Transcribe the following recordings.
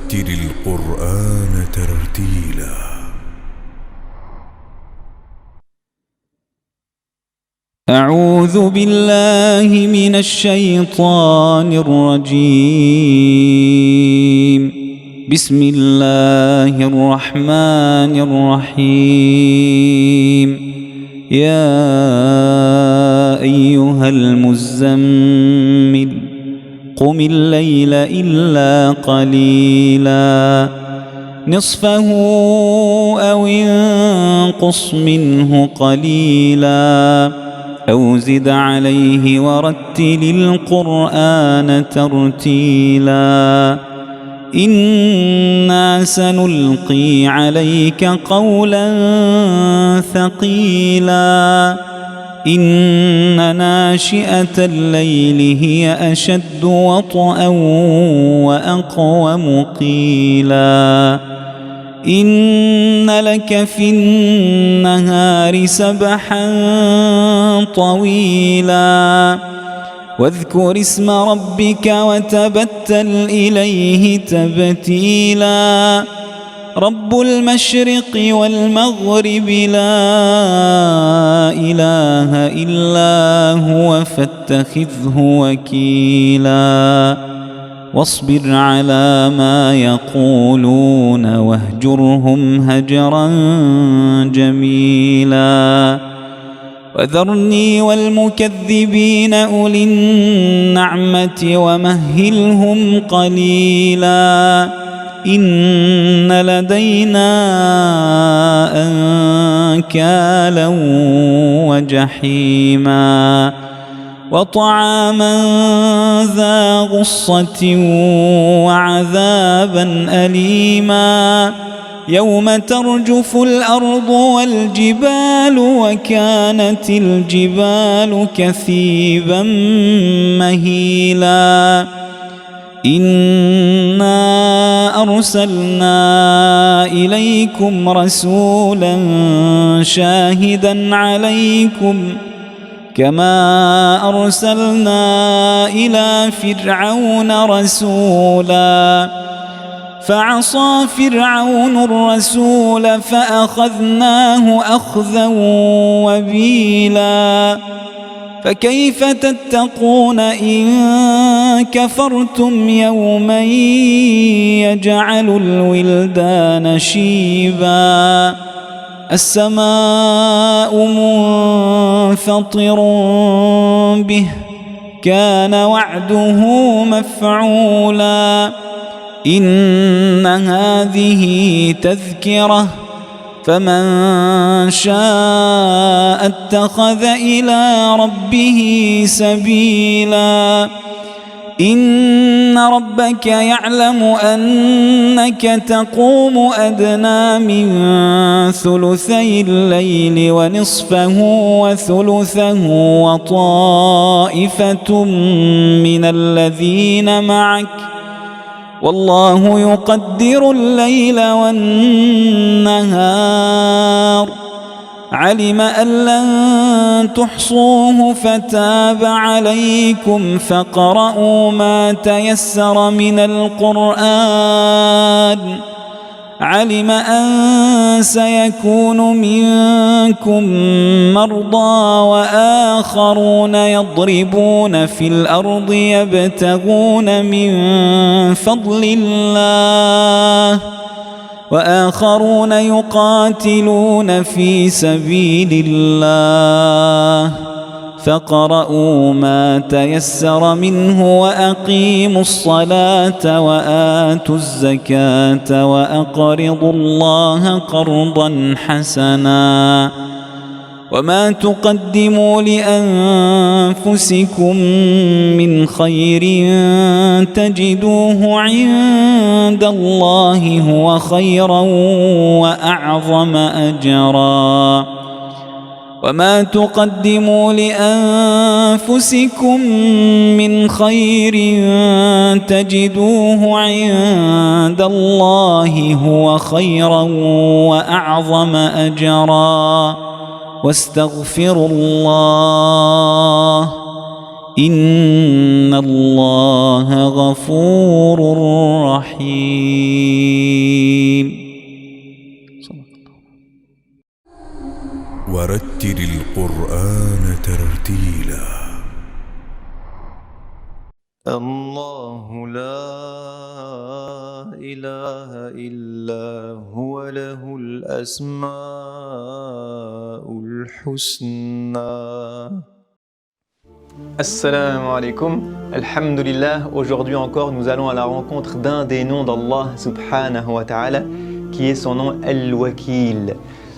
ورتل القرآن ترتيلا. أعوذ بالله من الشيطان الرجيم. بسم الله الرحمن الرحيم. يا أيها المزمل قم الليل إلا قليلا نصفه أو انقص منه قليلا أو زد عليه ورتل القرآن ترتيلا. إنا سنلقي عليك قولا ثقيلا. إن ناشئة الليل هي أشد وطئا وأقوم قيلا. إن لك في النهار سبحا طويلا واذكر اسم ربك وتبتل إليه تبتيلا. رب المشرق والمغرب لا إله إلا هو فاتخذه وكيلا. واصبر على ما يقولون واهجرهم هجرا جميلا. وذرني والمكذبين أولي النعمة ومهلهم قليلا. إن لدينا أنكالا وجحيما وطعاما ذا غصة وعذابا أليما يوم ترجف الأرض والجبال وكانت الجبال كثيبا مهيلا. إنا أرسلنا إليكم رسولا شاهدا عليكم كما أرسلنا إلى فرعون رسولا فعصى فرعون الرسول فأخذناه أخذا وبيلا. فكيف تتقون إن كفرتم يوما يجعل الولدان شيبا. السماء منفطر به كان وعده مفعولا. إن هذه تذكرة فمن شاء اتخذ إلى ربه سبيلا. إن ربك يعلم أنك تقوم أدنى من ثلثي الليل ونصفه وثلثه وطائفة من الذين معك والله يقدر الليل والنهار. علم أن لن تحصوه فتاب عليكم فاقرؤوا ما تيسر من القرآن. علم أن سيكون منكم مرضى وآخرون يضربون في الأرض يبتغون من فضل الله وآخرون يقاتلون في سبيل الله فاقرؤوا ما تيسر منه وأقيموا الصلاة وآتوا الزكاة وأقرضوا الله قرضا حسنا. وما تقدموا لأنفسكم من خير تجدوه عند الله هو خيرا وأعظم أجرا. وما تقدموا لأنفسكم من خير تجدوه عند الله هو خيرا وأعظم أجرا. واستغفروا الله إن الله غفور رحيم. ورتل القرآن ترتيلا. الله لا إله إلا هو له الأسماء الحسنى. Assalamu alaikum, alhamdulillah. Aujourd'hui encore, nous allons à la rencontre d'un des noms d'Allah subhanahu wa ta'ala, qui est son nom Al-Wakil.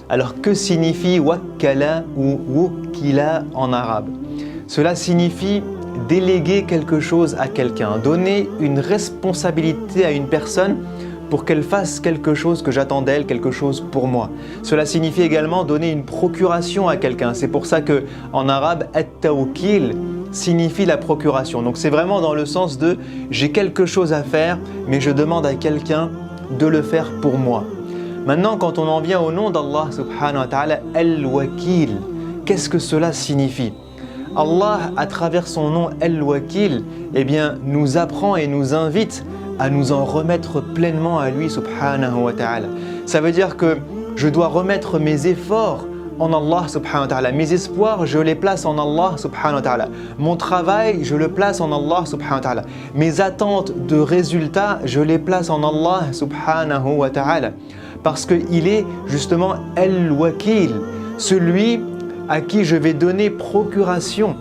Alors que signifie Wakkala ou Wukila en arabe? Cela signifie déléguer quelque chose à quelqu'un, donner une responsabilité à une personne pour qu'elle fasse quelque chose que j'attends d'elle, quelque chose pour moi. Cela signifie également donner une procuration à quelqu'un. C'est pour ça que en arabe, at-tawkil signifie la procuration. Donc c'est vraiment dans le sens de j'ai quelque chose à faire, mais je demande à quelqu'un de le faire pour moi. Maintenant, quand on en vient au nom d'Allah subhanahu wa ta'ala, Al-Wakil, qu'est-ce que cela signifie? Allah, à travers son nom Al-Wakil, eh bien, nous apprend et nous invite à nous en remettre pleinement à lui subhanahu wa ta'ala. Ça veut dire que je dois remettre mes efforts en Allah subhanahu wa ta'ala. Mes espoirs, je les place en Allah subhanahu wa ta'ala. Mon travail, je le place en Allah subhanahu wa ta'ala. Mes attentes de résultats, je les place en Allah subhanahu wa ta'ala. Parce qu'il est justement Al-Wakil, celui à qui je vais donner procuration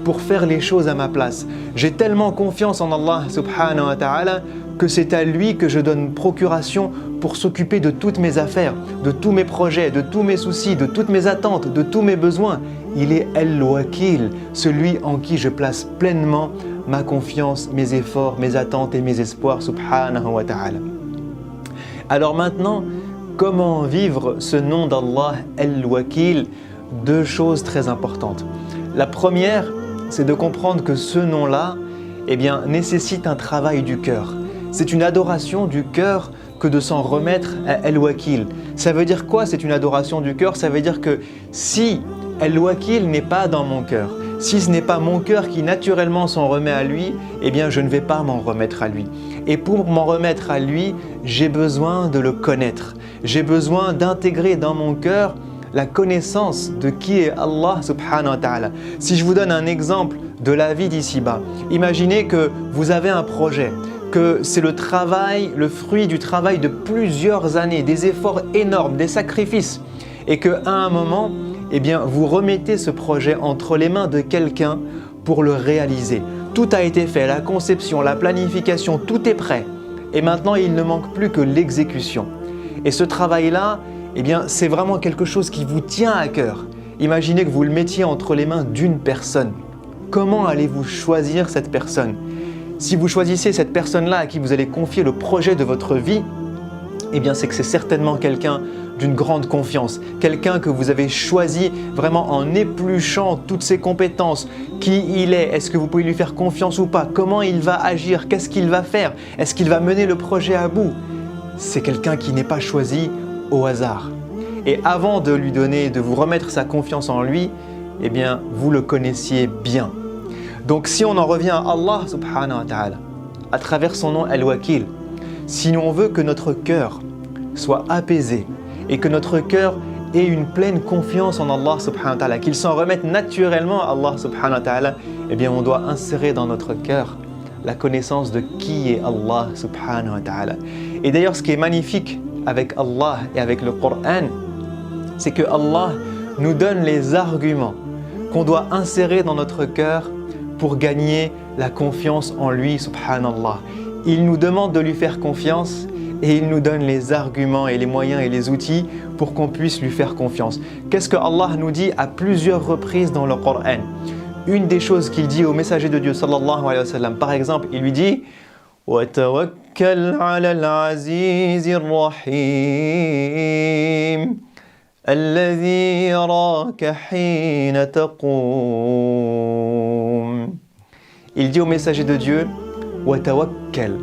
pour faire les choses à ma place. J'ai tellement confiance en Allah subhanahu wa ta'ala que c'est à lui que je donne procuration pour s'occuper de toutes mes affaires, de tous mes projets, de tous mes soucis, de toutes mes attentes, de tous mes besoins. Il est Al-Wakil, celui en qui je place pleinement ma confiance, mes efforts, mes attentes et mes espoirs subhanahu wa ta'ala. Alors maintenant, comment vivre ce nom d'Allah Al-Wakil? Deux choses très importantes. La première, c'est de comprendre que ce nom-là, eh bien, nécessite un travail du cœur. C'est une adoration du cœur que de s'en remettre à Al-Wakil. Ça veut dire quoi? C'est une adoration du cœur. Ça veut dire que si Al-Wakil n'est pas dans mon cœur, si ce n'est pas mon cœur qui naturellement s'en remet à lui, eh bien, je ne vais pas m'en remettre à lui. Et pour m'en remettre à lui, j'ai besoin de le connaître. J'ai besoin d'intégrer dans mon cœur la connaissance de qui est Allah subhanahu wa ta'ala. Si je vous donne un exemple de la vie d'ici-bas, imaginez que vous avez un projet, que c'est le fruit du travail de plusieurs années, des efforts énormes, des sacrifices, et qu'à un moment, eh bien, vous remettez ce projet entre les mains de quelqu'un pour le réaliser. Tout a été fait, la conception, la planification, tout est prêt. Et maintenant, il ne manque plus que l'exécution. Et ce travail-là, eh bien, c'est vraiment quelque chose qui vous tient à cœur. Imaginez que vous le mettiez entre les mains d'une personne. Comment allez-vous choisir cette personne? Si vous choisissez cette personne-là à qui vous allez confier le projet de votre vie, eh bien, c'est que c'est certainement quelqu'un d'une grande confiance, quelqu'un que vous avez choisi vraiment en épluchant toutes ses compétences, qui il est que vous pouvez lui faire confiance ou pas, comment il va agir, qu'est-ce qu'il va faire, est-ce qu'il va mener le projet à bout? C'est quelqu'un qui n'est pas choisi au hasard. Et avant de lui donner, de vous remettre sa confiance en lui, eh bien, vous le connaissiez bien. Donc, si on en revient à Allah subhanahu wa ta'ala, à travers son nom Al-Wakil, si on veut que notre cœur soit apaisé et que notre cœur ait une pleine confiance en Allah subhanahu wa ta'ala, qu'il s'en remette naturellement à Allah subhanahu wa ta'ala, eh bien, on doit insérer dans notre cœur la connaissance de qui est Allah subhanahu wa ta'ala. Et d'ailleurs, ce qui est magnifique avec Allah et avec le Coran, c'est que Allah nous donne les arguments qu'on doit insérer dans notre cœur pour gagner la confiance en lui, subhanallah. Il nous demande de lui faire confiance et il nous donne les arguments et les moyens et les outils pour qu'on puisse lui faire confiance. Qu'est-ce que Allah nous dit à plusieurs reprises dans le Coran? Une des choses qu'il dit au messager de Dieu sallallahu alayhi wa sallam, par exemple, il lui dit وَتَوَكَّلْ عَلَى الْعَزِيزِ الرَّحِيمِ الَّذِي يَرَاكَ حِينَ تَقُومُ. Il dit au messager de Dieu وَتَوَكَّلْ,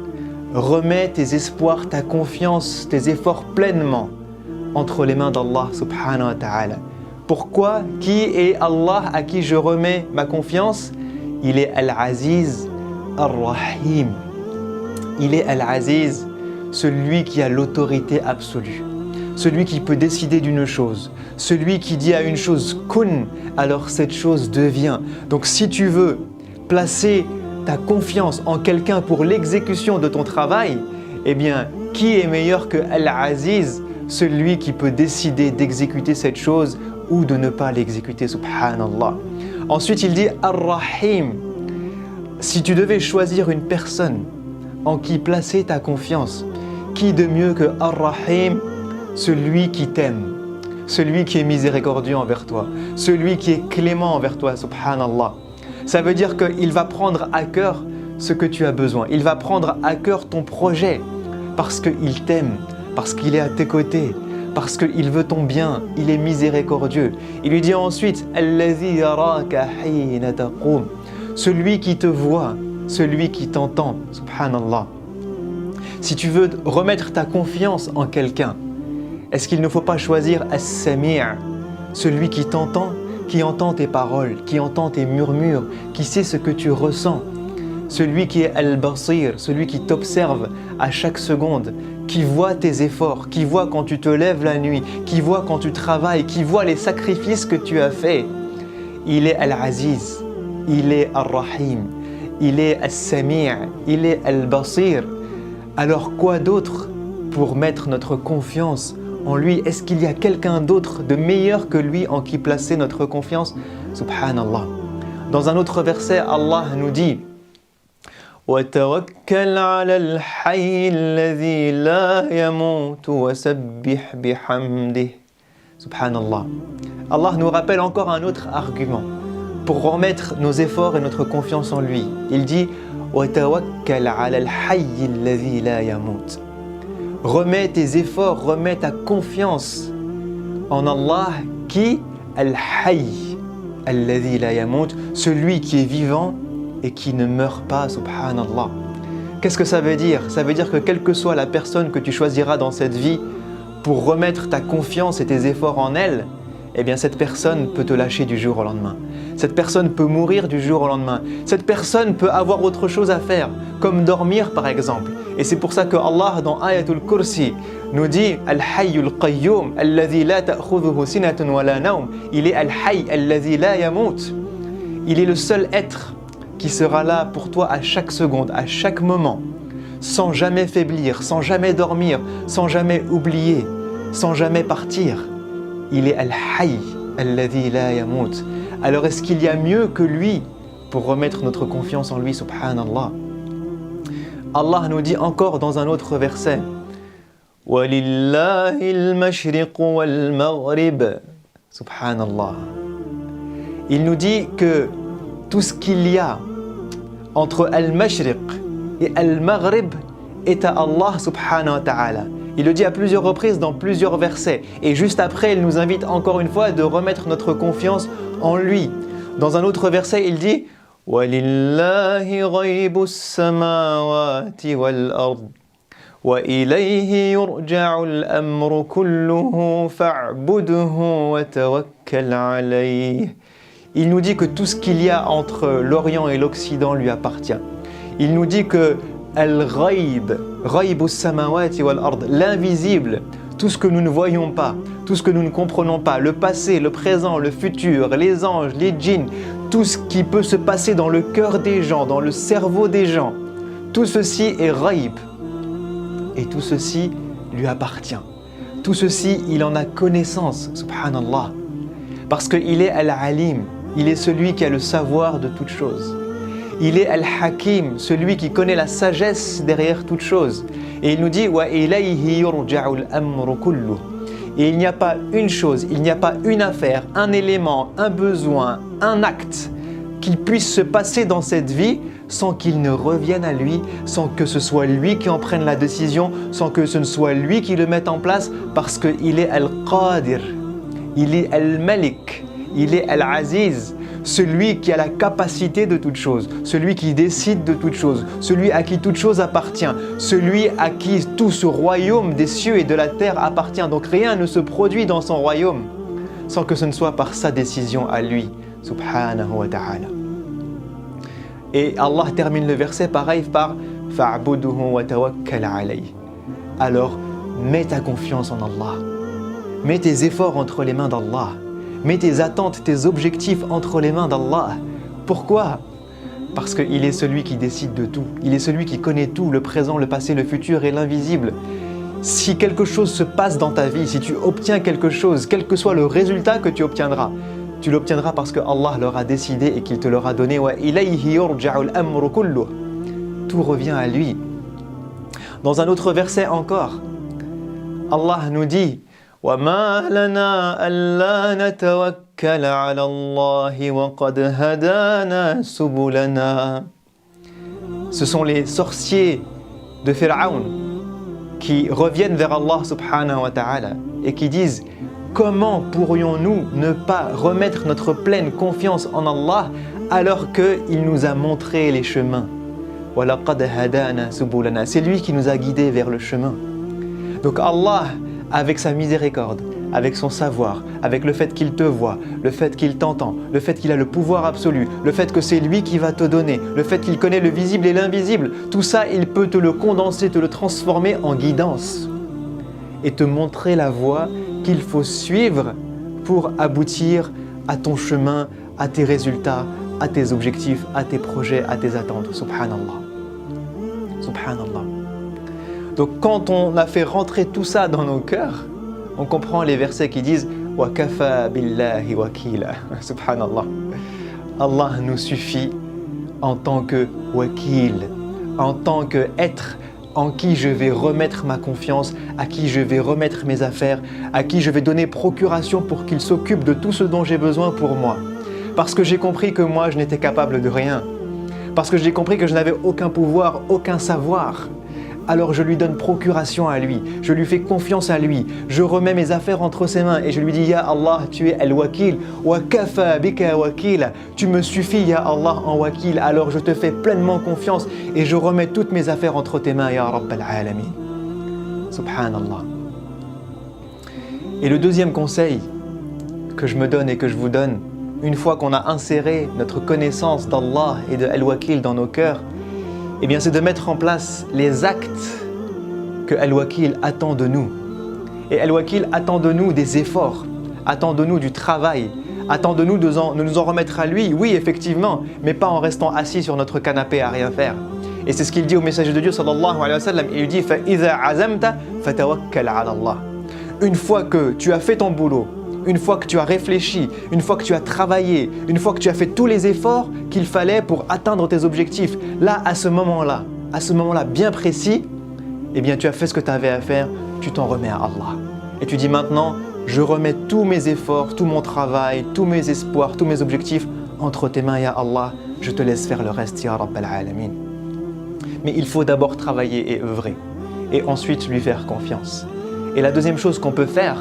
remets tes espoirs, ta confiance, tes efforts pleinement entre les mains d'Allah subhanahu wa ta'ala. Pourquoi? Qui est Allah à qui je remets ma confiance? Il est Al-Aziz, Ar-Rahim. Il est Al-Aziz, celui qui a l'autorité absolue, celui qui peut décider d'une chose, celui qui dit à une chose « kun », alors cette chose devient. Donc si tu veux placer ta confiance en quelqu'un pour l'exécution de ton travail, eh bien, qui est meilleur que Al-Aziz, celui qui peut décider d'exécuter cette chose ou de ne pas l'exécuter, subhanallah. Ensuite, il dit Ar-Rahim. Si tu devais choisir une personne en qui placer ta confiance, qui de mieux que Ar-Rahim, celui qui t'aime, celui qui est miséricordieux envers toi, celui qui est clément envers toi, subhanallah. Ça veut dire qu'il va prendre à cœur ce que tu as besoin. Il va prendre à cœur ton projet parce qu'il t'aime, parce qu'il est à tes côtés, parce qu'il veut ton bien, il est miséricordieux. Il lui dit ensuite « Allazi yaraka hina taqum » celui qui te voit, celui qui t'entend, subhanallah. Si tu veux remettre ta confiance en quelqu'un, est-ce qu'il ne faut pas choisir As-Sami', celui qui t'entend, qui entend tes paroles, qui entend tes murmures, qui sait ce que tu ressens, celui qui est Al-Basir, celui qui t'observe à chaque seconde, qui voit tes efforts, qui voit quand tu te lèves la nuit, qui voit quand tu travailles, qui voit les sacrifices que tu as faits. Il est Al-Aziz, il est Ar-Rahim, il est As-Sami', il est Al-Basir. Alors quoi d'autre pour mettre notre confiance en lui? Est-ce qu'il y a quelqu'un d'autre de meilleur que lui en qui placer notre confiance? Subhanallah. Dans un autre verset, Allah nous dit وَتَوَكَّلْ عَلَى الْحَيِّ الَّذِي لَا يَمُوتُ وَسَبِّحْ بِحَمْدِهِ. Subhanallah. Allah nous rappelle encore un autre argument pour remettre nos efforts et notre confiance en lui. Il dit وَتَوَكَّلْ عَلَى الْحَيِّ الَّذِي لَا يَمُوتُ. Remets tes efforts, remets ta confiance en Allah qui Al-Hayy alladhi la yamut, celui qui est vivant et qui ne meurt pas, subhanallah. Qu'est-ce que ça veut dire? Ça veut dire que quelle que soit la personne que tu choisiras dans cette vie pour remettre ta confiance et tes efforts en elle, eh bien cette personne peut te lâcher du jour au lendemain. Cette personne peut mourir du jour au lendemain. Cette personne peut avoir autre chose à faire, comme dormir par exemple. Et c'est pour ça que Allah dans Ayatul Kursi nous dit Al-Hayyul Qayyum alladhi la ta'khudhuhu sinatun wa la nawm. Il est Al-Hayy alladhi la yamut. Il est le seul être qui sera là pour toi à chaque seconde, à chaque moment, sans jamais faiblir, sans jamais dormir, sans jamais oublier, sans jamais partir. Il est Al-Hayy alladhi la yamut. Alors est-ce qu'il y a mieux que lui pour remettre notre confiance en lui, subhanallah? Allah nous dit encore dans un autre verset وَلِلَّهِ الْمَشْرِقُ وَالْمَغْرِبُ. Subhanallah. Il nous dit que tout ce qu'il y a entre Al-Mashriq et Al-Maghrib est à Allah subhanahu wa ta'ala. Il le dit à plusieurs reprises dans plusieurs versets. Et juste après, il nous invite encore une fois de remettre notre confiance en lui. Dans un autre verset, il dit وَلِلَّهِ غَيْبُ السَّمَاوَاتِ وَالْأَرْضِ وَإِلَيْهِ يُرْجَعُ الْأَمْرُ كُلُّهُ فَاعْبُدْهُ وَتَوَكَّلْ عَلَيْهِ. Il nous dit que tout ce qu'il y a entre l'Orient et l'Occident lui appartient. Il nous dit que Al-Ghaib, Ghaibus Samawati wal Ard, l'invisible, tout ce que nous ne voyons pas, tout ce que nous ne comprenons pas, le passé, le présent, le futur, les anges, les djinns, tout ce qui peut se passer dans le cœur des gens, dans le cerveau des gens, tout ceci est Ghaib. Et tout ceci lui appartient. Tout ceci, il en a connaissance, subhanallah. Parce qu'il est Al-Alim, il est celui qui a le savoir de toutes choses. Il est Al-Hakim, celui qui connaît la sagesse derrière toute chose. Et il nous dit وَإِلَيْهِ يُرْجَعُ الْأَمْرُ كُلُّهُ. Et il n'y a pas une chose, il n'y a pas une affaire, un élément, un besoin, un acte qui puisse se passer dans cette vie sans qu'il ne revienne à lui, sans que ce soit lui qui en prenne la décision, sans que ce ne soit lui qui le mette en place, parce qu'il est Al-Qadir, il est Al-Malik, il est Al-Aziz, celui qui a la capacité de toute chose, celui qui décide de toute chose, celui à qui toute chose appartient, celui à qui tout ce royaume des cieux et de la terre appartient. Donc rien ne se produit dans son royaume sans que ce ne soit par sa décision à lui, subhanahu wa ta'ala. Et Allah termine le verset pareil par « Fa'buduhu wa tawakkal alayh ». Alors, mets ta confiance en Allah. Mets tes efforts entre les mains d'Allah. Mets tes attentes, tes objectifs entre les mains d'Allah. Pourquoi ? Parce qu'il est celui qui décide de tout. Il est celui qui connaît tout, le présent, le passé, le futur et l'invisible. Si quelque chose se passe dans ta vie, si tu obtiens quelque chose, quel que soit le résultat que tu obtiendras, tu l'obtiendras parce que Allah l'aura décidé et qu'il te l'aura donné. Wa ilayhi yurja'u al-amru kulluh. Tout revient à lui. Dans un autre verset encore, Allah nous dit وَمَا لَنَا أَلَّا نَتَوَكَّلَ عَلَى اللَّهِ وَقَدْ هَدَانَا سُبُلَنَا. Ce sont les sorciers de Pharaon qui reviennent vers Allah subhanahu wa ta'ala et qui disent comment pourrions-nous ne pas remettre notre pleine confiance en Allah alors qu'il nous a montré les chemins. وَلَقَدْ هَدَانَا سُبُلَنَا. C'est lui qui nous a guidés vers le chemin. Donc Allah, avec sa miséricorde, avec son savoir, avec le fait qu'il te voit, le fait qu'il t'entend, le fait qu'il a le pouvoir absolu, le fait que c'est lui qui va te donner, le fait qu'il connaît le visible et l'invisible, tout ça, il peut te le condenser, te le transformer en guidance et te montrer la voie qu'il faut suivre pour aboutir à ton chemin, à tes résultats, à tes objectifs, à tes projets, à tes attentes. Subhanallah. Subhanallah. Donc quand on a fait rentrer tout ça dans nos cœurs, on comprend les versets qui disent « Wa kafa billahi wakila » Subhanallah. Allah nous suffit en tant que wakil, en tant qu'être en qui je vais remettre ma confiance, à qui je vais remettre mes affaires, à qui je vais donner procuration pour qu'il s'occupe de tout ce dont j'ai besoin pour moi. Parce que j'ai compris que moi, je n'étais capable de rien. Parce que j'ai compris que je n'avais aucun pouvoir, aucun savoir. Alors je lui donne procuration à lui, je lui fais confiance à lui, je remets mes affaires entre ses mains et je lui dis « Ya Allah, tu es al-wakil, wa kafa bika wakila » Tu me suffis, Ya Allah, en wakil, alors je te fais pleinement confiance et je remets toutes mes affaires entre tes mains, Ya Rabbal Alamin. Subhanallah. Et le deuxième conseil que je me donne et que je vous donne, une fois qu'on a inséré notre connaissance d'Allah et de Al-Wakil dans nos cœurs, eh bien c'est de mettre en place les actes que Al-Wakil attend de nous. Et Al-Wakil attend de nous des efforts, attend de nous du travail, attend de nous de nous en remettre à lui, oui effectivement, mais pas en restant assis sur notre canapé à rien faire. Et c'est ce qu'il dit au messager de Dieu sallallahu alayhi wa sallam, il dit « فَإِذَا عَزَمْتَ فَتَوَكَّلْ عَلَى اللَّهِ » Une fois que tu as fait ton boulot, une fois que tu as réfléchi, une fois que tu as travaillé, une fois que tu as fait tous les efforts qu'il fallait pour atteindre tes objectifs, là, à ce moment-là bien précis, eh bien tu as fait ce que tu avais à faire, tu t'en remets à Allah. Et tu dis maintenant, je remets tous mes efforts, tout mon travail, tous mes espoirs, tous mes objectifs entre tes mains, Ya Allah, je te laisse faire le reste, Ya Rabbal Alamin. Mais il faut d'abord travailler et œuvrer, et ensuite lui faire confiance. Et la deuxième chose qu'on peut faire,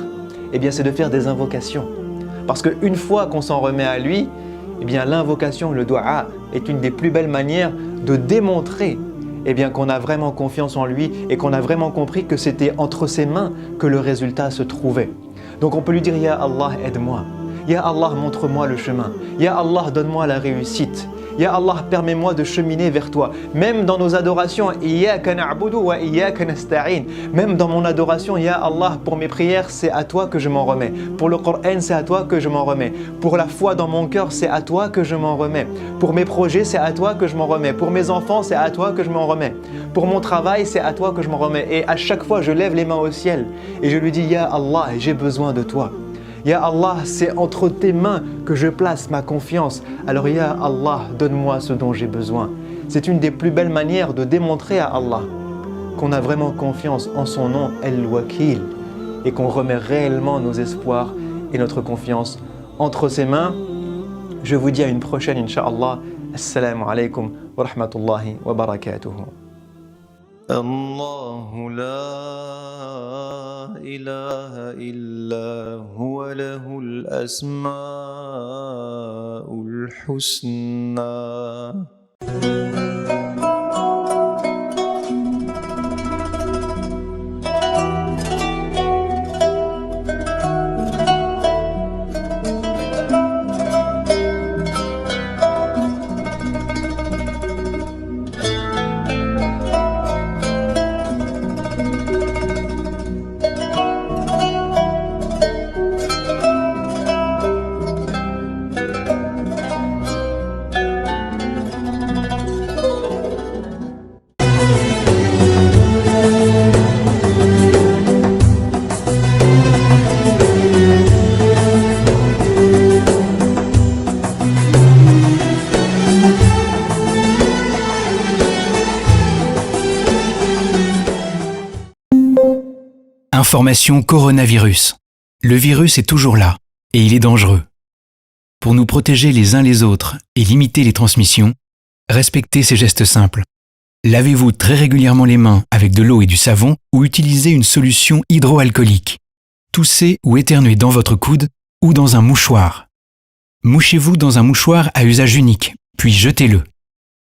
eh bien, c'est de faire des invocations. Parce qu'une fois qu'on s'en remet à lui, eh bien, l'invocation, le dua, est une des plus belles manières de démontrer eh bien, qu'on a vraiment confiance en lui et qu'on a vraiment compris que c'était entre ses mains que le résultat se trouvait. Donc on peut lui dire « Ya Allah, aide-moi ». « Ya Allah, montre-moi le chemin ». « Ya Allah, donne-moi la réussite ». « Ya Allah, permets-moi de cheminer vers toi ». Même dans nos adorations, « Iyyaka na'budu wa iyyaka nasta'in ». Même dans mon adoration, « Ya Allah, pour mes prières, c'est à toi que je m'en remets. Pour le Coran, c'est à toi que je m'en remets. Pour la foi dans mon cœur, c'est à toi que je m'en remets. Pour mes projets, c'est à toi que je m'en remets. Pour mes enfants, c'est à toi que je m'en remets. Pour mon travail, c'est à toi que je m'en remets. Et à chaque fois, je lève les mains au ciel et je lui dis « Ya Allah, j'ai besoin de toi ». Ya Allah, c'est entre tes mains que je place ma confiance. Alors Ya Allah, donne-moi ce dont j'ai besoin. C'est une des plus belles manières de démontrer à Allah qu'on a vraiment confiance en son nom, Al-Wakil, et qu'on remet réellement nos espoirs et notre confiance entre ses mains. Je vous dis à une prochaine, Inch'Allah. Assalamu alaikum wa rahmatullahi wa barakatuhu. الله لا إله إلا هو له الأسماء الحسنى Information coronavirus. Le virus est toujours là et il est dangereux. Pour nous protéger les uns les autres et limiter les transmissions, respectez ces gestes simples. Lavez-vous très régulièrement les mains avec de l'eau et du savon ou utilisez une solution hydroalcoolique. Toussez ou éternuez dans votre coude ou dans un mouchoir. Mouchez-vous dans un mouchoir à usage unique, puis jetez-le.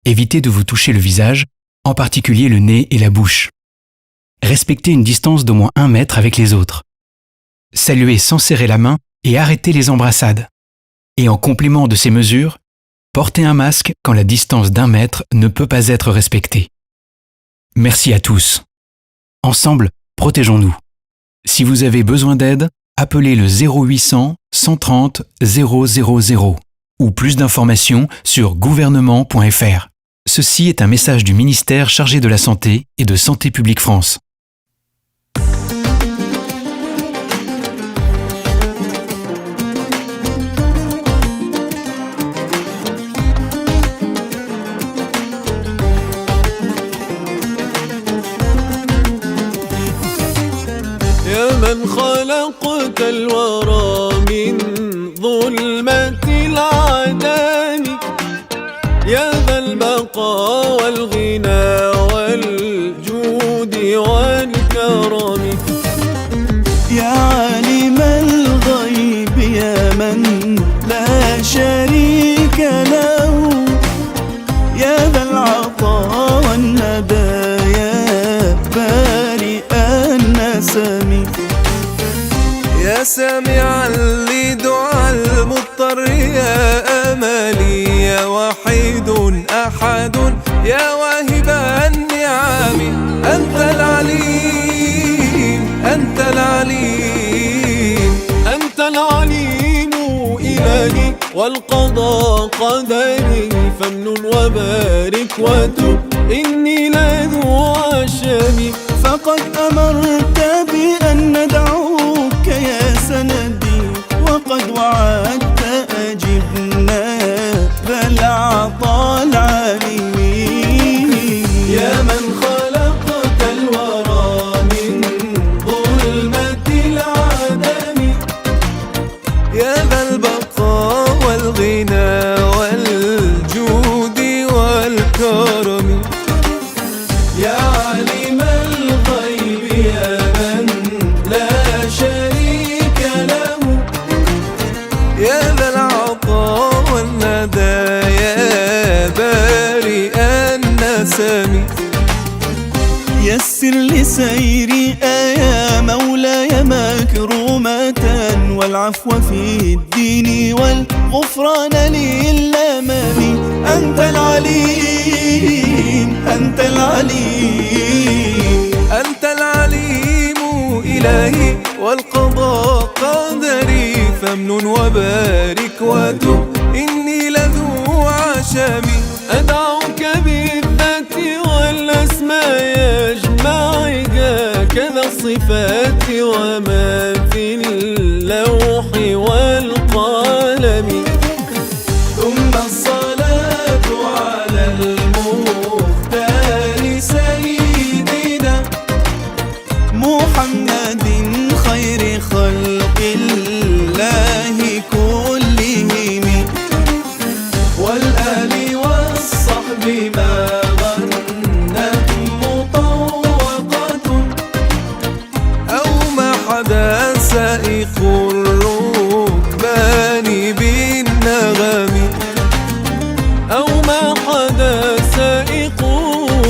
Évitez de vous toucher le visage, en particulier le nez et la bouche. Respectez une distance d'au moins 1 mètre avec les autres. Saluez sans serrer la main et arrêtez les embrassades. Et en complément de ces mesures, portez un masque quand la distance d'1 mètre ne peut pas être respectée. Merci à tous. Ensemble, protégeons-nous. Si vous avez besoin d'aide, appelez le 0800 130 000 ou plus d'informations sur gouvernement.fr. Ceci est un message du ministère chargé de la Santé et de Santé publique France. من خلقت الورى من ظلمة العدم يا ذا البقاء والغنى والجود والكرم يا عالم الغيب يا من لا شريك له يا ذا العطاء والندايا بارئ النسم يا سامعا لدعاء المضطر يا أملي يا وحيد أحد يا واهب النعم أنت العليم أنت العليم أنت العليم إلهي والقضاء قدري فامنن وبارك وتب إني لذو عشم فقد أمرت بأن ندعوك يا سندي وقد وعدت أجبنا ذا العطاء العليم يا من خلقت الورى من ظلمة العدم يا ذا البقاء والغنى والجود والكرم يا عالم الغيب يا من لا شريك له يا ذا العطاء والندى يا بارئ النسم يسر لسيري يا مولاي مكرمة والعفو في الدين والغفران للأمم أنت العليم أنت العليم أنت العليم إلهي والقضاء قدري فامنن وبارك وتب إني لذو عشم أدعوك بالذات والأسماء يجمعها كذا الصفات وما في اللوح والقلم ثم الصلاة على المختار سيدنا محمد خير خلق الله كلهم والآل والصحب ما غنت مطوقة أو ما حدا سائق الركبان بالنغم أو ما حدا سائق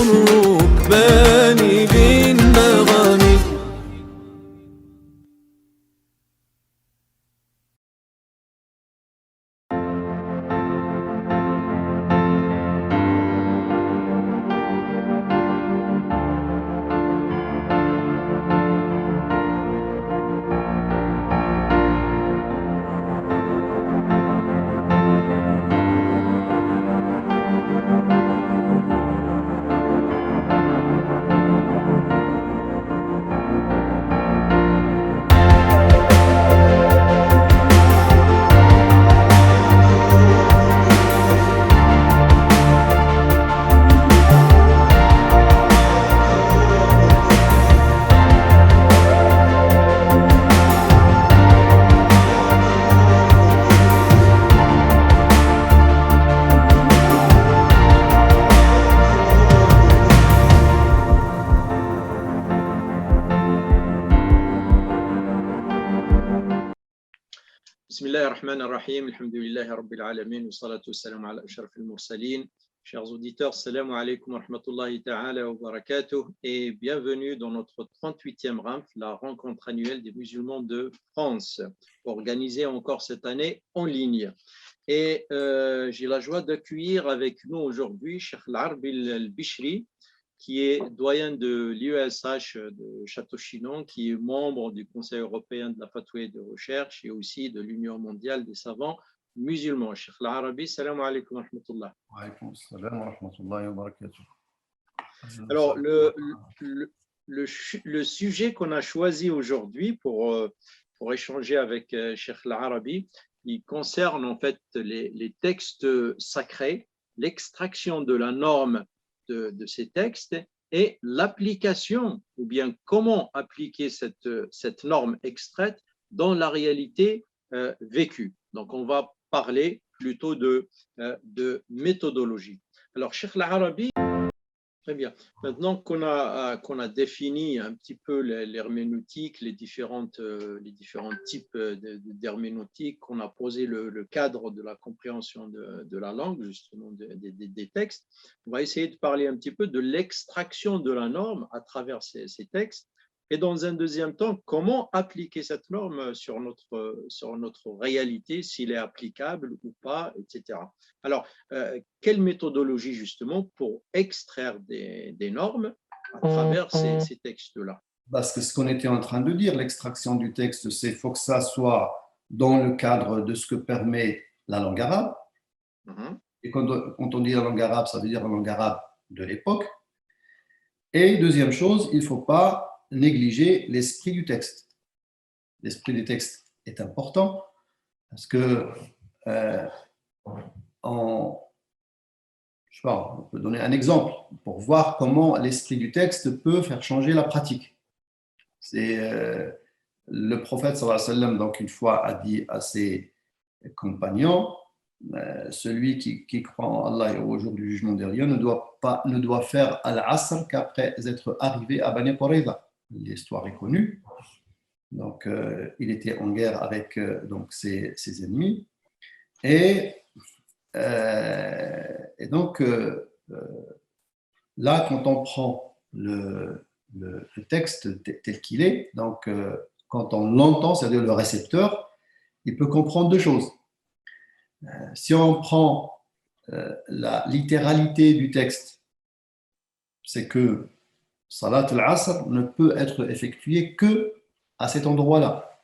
الركبان بالنغم Bismillah ar-Rahman ar-Rahim, alhamdulillahi rabbil alamin, wa salatu wa salam ala ashrafil mursalin. Chers auditeurs, salam alaikum wa rahmatullahi ta'ala wa barakatuh et bienvenue dans notre 38e RAMF, la rencontre annuelle des musulmans de France, organisée encore cette année en ligne. Et j'ai la joie d'accueillir avec nous aujourd'hui Cheikh Al-Arbi Al-Bishri, qui est doyen de l'IESH de Château-Chinon, qui est membre du Conseil européen de la fatwa et de recherche et aussi de l'Union mondiale des savants musulmans. Cheikh Al-Arabi, salam alaikum wa rahmatullah. Wa alaykoum salam wa rahmatullahi wa barakatuh. Alors, le sujet qu'on a choisi aujourd'hui pour échanger avec Cheikh Al-Arabi, il concerne en fait les textes sacrés, l'extraction de la norme de ces textes et l'application, ou bien comment appliquer cette norme extraite dans la réalité vécue. Donc, on va parler plutôt de méthodologie. Alors, Cheikh Al-Arabi, très bien. Maintenant qu'on a défini un petit peu l'herméneutique, les différents types d'herméneutique, qu'on a posé le cadre de la compréhension de la langue, justement des textes, on va essayer de parler un petit peu de l'extraction de la norme à travers ces textes. Et dans un deuxième temps, comment appliquer cette norme sur notre réalité, s'il est applicable ou pas, etc. Alors, quelle méthodologie justement pour extraire des normes à travers ces textes-là? Parce que ce qu'on était en train de dire, l'extraction du texte, c'est qu'il faut que ça soit dans le cadre de ce que permet la langue arabe. Et quand on dit la langue arabe, ça veut dire la langue arabe de l'époque. Et deuxième chose, il ne faut pas négliger l'esprit du texte. L'esprit du texte est important parce que on peut donner un exemple pour voir comment l'esprit du texte peut faire changer la pratique. C'est le prophète sallallahu alayhi wa sallam, donc une fois a dit à ses compagnons, celui qui croit en Allah et au jour du jugement dernier ne doit faire al-asr qu'après être arrivé à Bani Qurayza. L'histoire est connue. Donc, il était en guerre avec donc ses ennemis. Et donc, là, quand on prend le texte tel qu'il est, donc quand on l'entend, c'est-à-dire le récepteur, il peut comprendre deux choses. Si on prend la littéralité du texte, c'est que Salat al-Asr ne peut être effectuée que à cet endroit-là,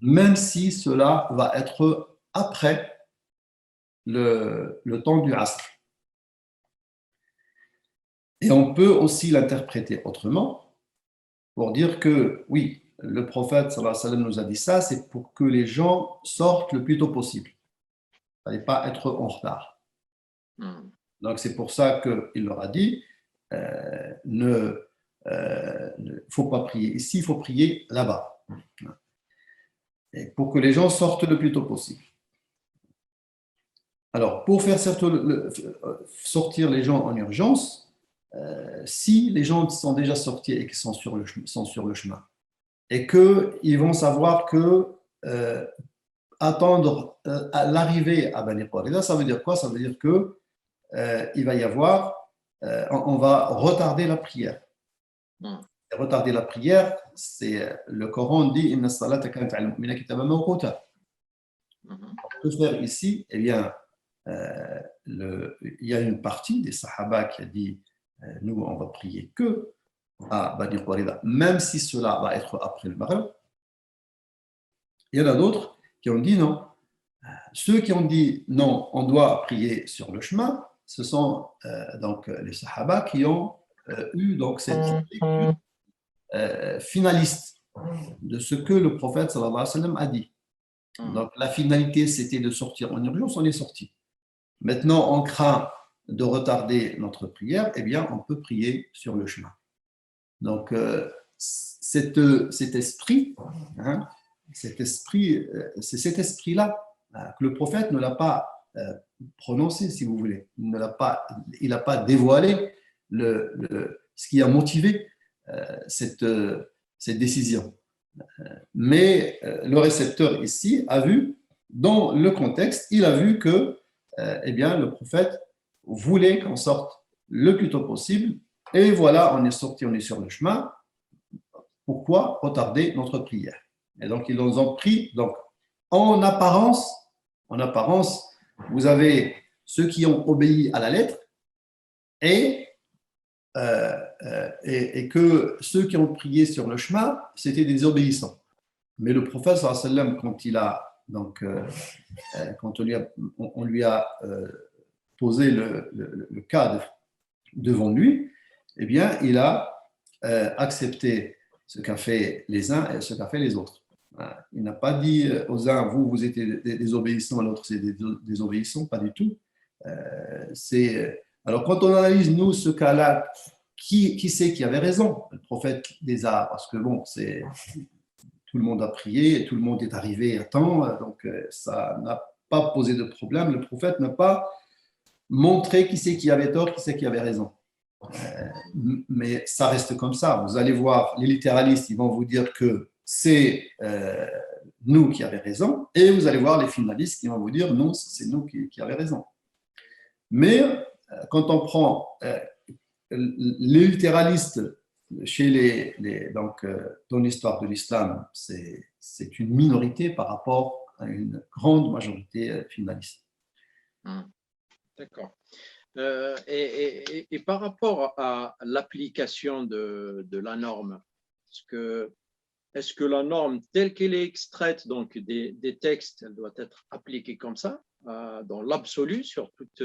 même si cela va être après le temps du Asr. Et on peut aussi l'interpréter autrement pour dire que oui, le prophète sallallahu alayhi wa sallam nous a dit ça, c'est pour que les gens sortent le plus tôt possible. Il ne fallait pas être en retard. Donc c'est pour ça qu'il leur a dit faut pas prier ici, il faut prier là-bas. Et pour que les gens sortent le plus tôt possible. Alors, pour faire sortir les gens en urgence, si les gens sont déjà sortis et qu'ils sont sur le chemin, et qu'ils vont savoir que attendre l'arrivée à Bani Qurayza, ça veut dire quoi? Ça veut dire que il va y avoir on va retarder la prière. Retarder la prière, c'est le Coran dit Inna as-salata kanat 'ala al-mu'minina kitaban mawquta. On peut faire ici, eh bien, il y a une partie des Sahaba qui a dit nous, on va prier que à Bani Qurayza, même si cela va être après le Maghrib. Il y en a d'autres qui ont dit non. Ceux qui ont dit non, on doit prier sur le chemin, ce sont donc les Sahaba qui ont eu donc cette lecture finaliste de ce que le prophète sallallahu alayhi wa sallam a dit. Donc la finalité, c'était de sortir en urgence, on est sorti. Maintenant, on craint de retarder notre prière, eh bien, on peut prier sur le chemin. Donc, cet esprit, c'est cet esprit-là que le prophète ne l'a pas prononcé, si vous voulez. Il n'a pas dévoilé ce qui a motivé cette décision. Mais le récepteur ici a vu, dans le contexte, il a vu que eh bien, le prophète voulait qu'on sorte le plus tôt possible. Et voilà, on est sorti, on est sur le chemin. Pourquoi retarder notre prière? Et donc, ils nous ont pris. Donc, en apparence, vous avez ceux qui ont obéi à la lettre et que ceux qui ont prié sur le chemin, c'était des obéissants. Mais le prophète, sallam, quand on lui a posé le cas devant lui, eh bien, il a accepté ce qu'a fait les uns et ce qu'a fait les autres. Il n'a pas dit aux uns, vous êtes des obéissants, à l'autre, c'est des désobéissants, pas du tout. Alors, quand on analyse, nous, ce cas-là, qui c'est qui avait raison? Le prophète les a, parce que bon, tout le monde a prié, et tout le monde est arrivé à temps, donc ça n'a pas posé de problème. Le prophète n'a pas montré qui c'est qui avait tort, qui c'est qui avait raison. Mais ça reste comme ça. Vous allez voir, les littéralistes, ils vont vous dire que c'est nous qui avons raison, et vous allez voir les finalistes qui vont vous dire non, c'est nous qui avons raison. Mais quand on prend les littéralistes chez dans l'histoire de l'islam, c'est une minorité par rapport à une grande majorité finaliste. D'accord. Et par rapport à l'application de la norme, est-ce que la norme telle qu'elle est extraite donc des textes, elle doit être appliquée comme ça, dans l'absolu, sur toute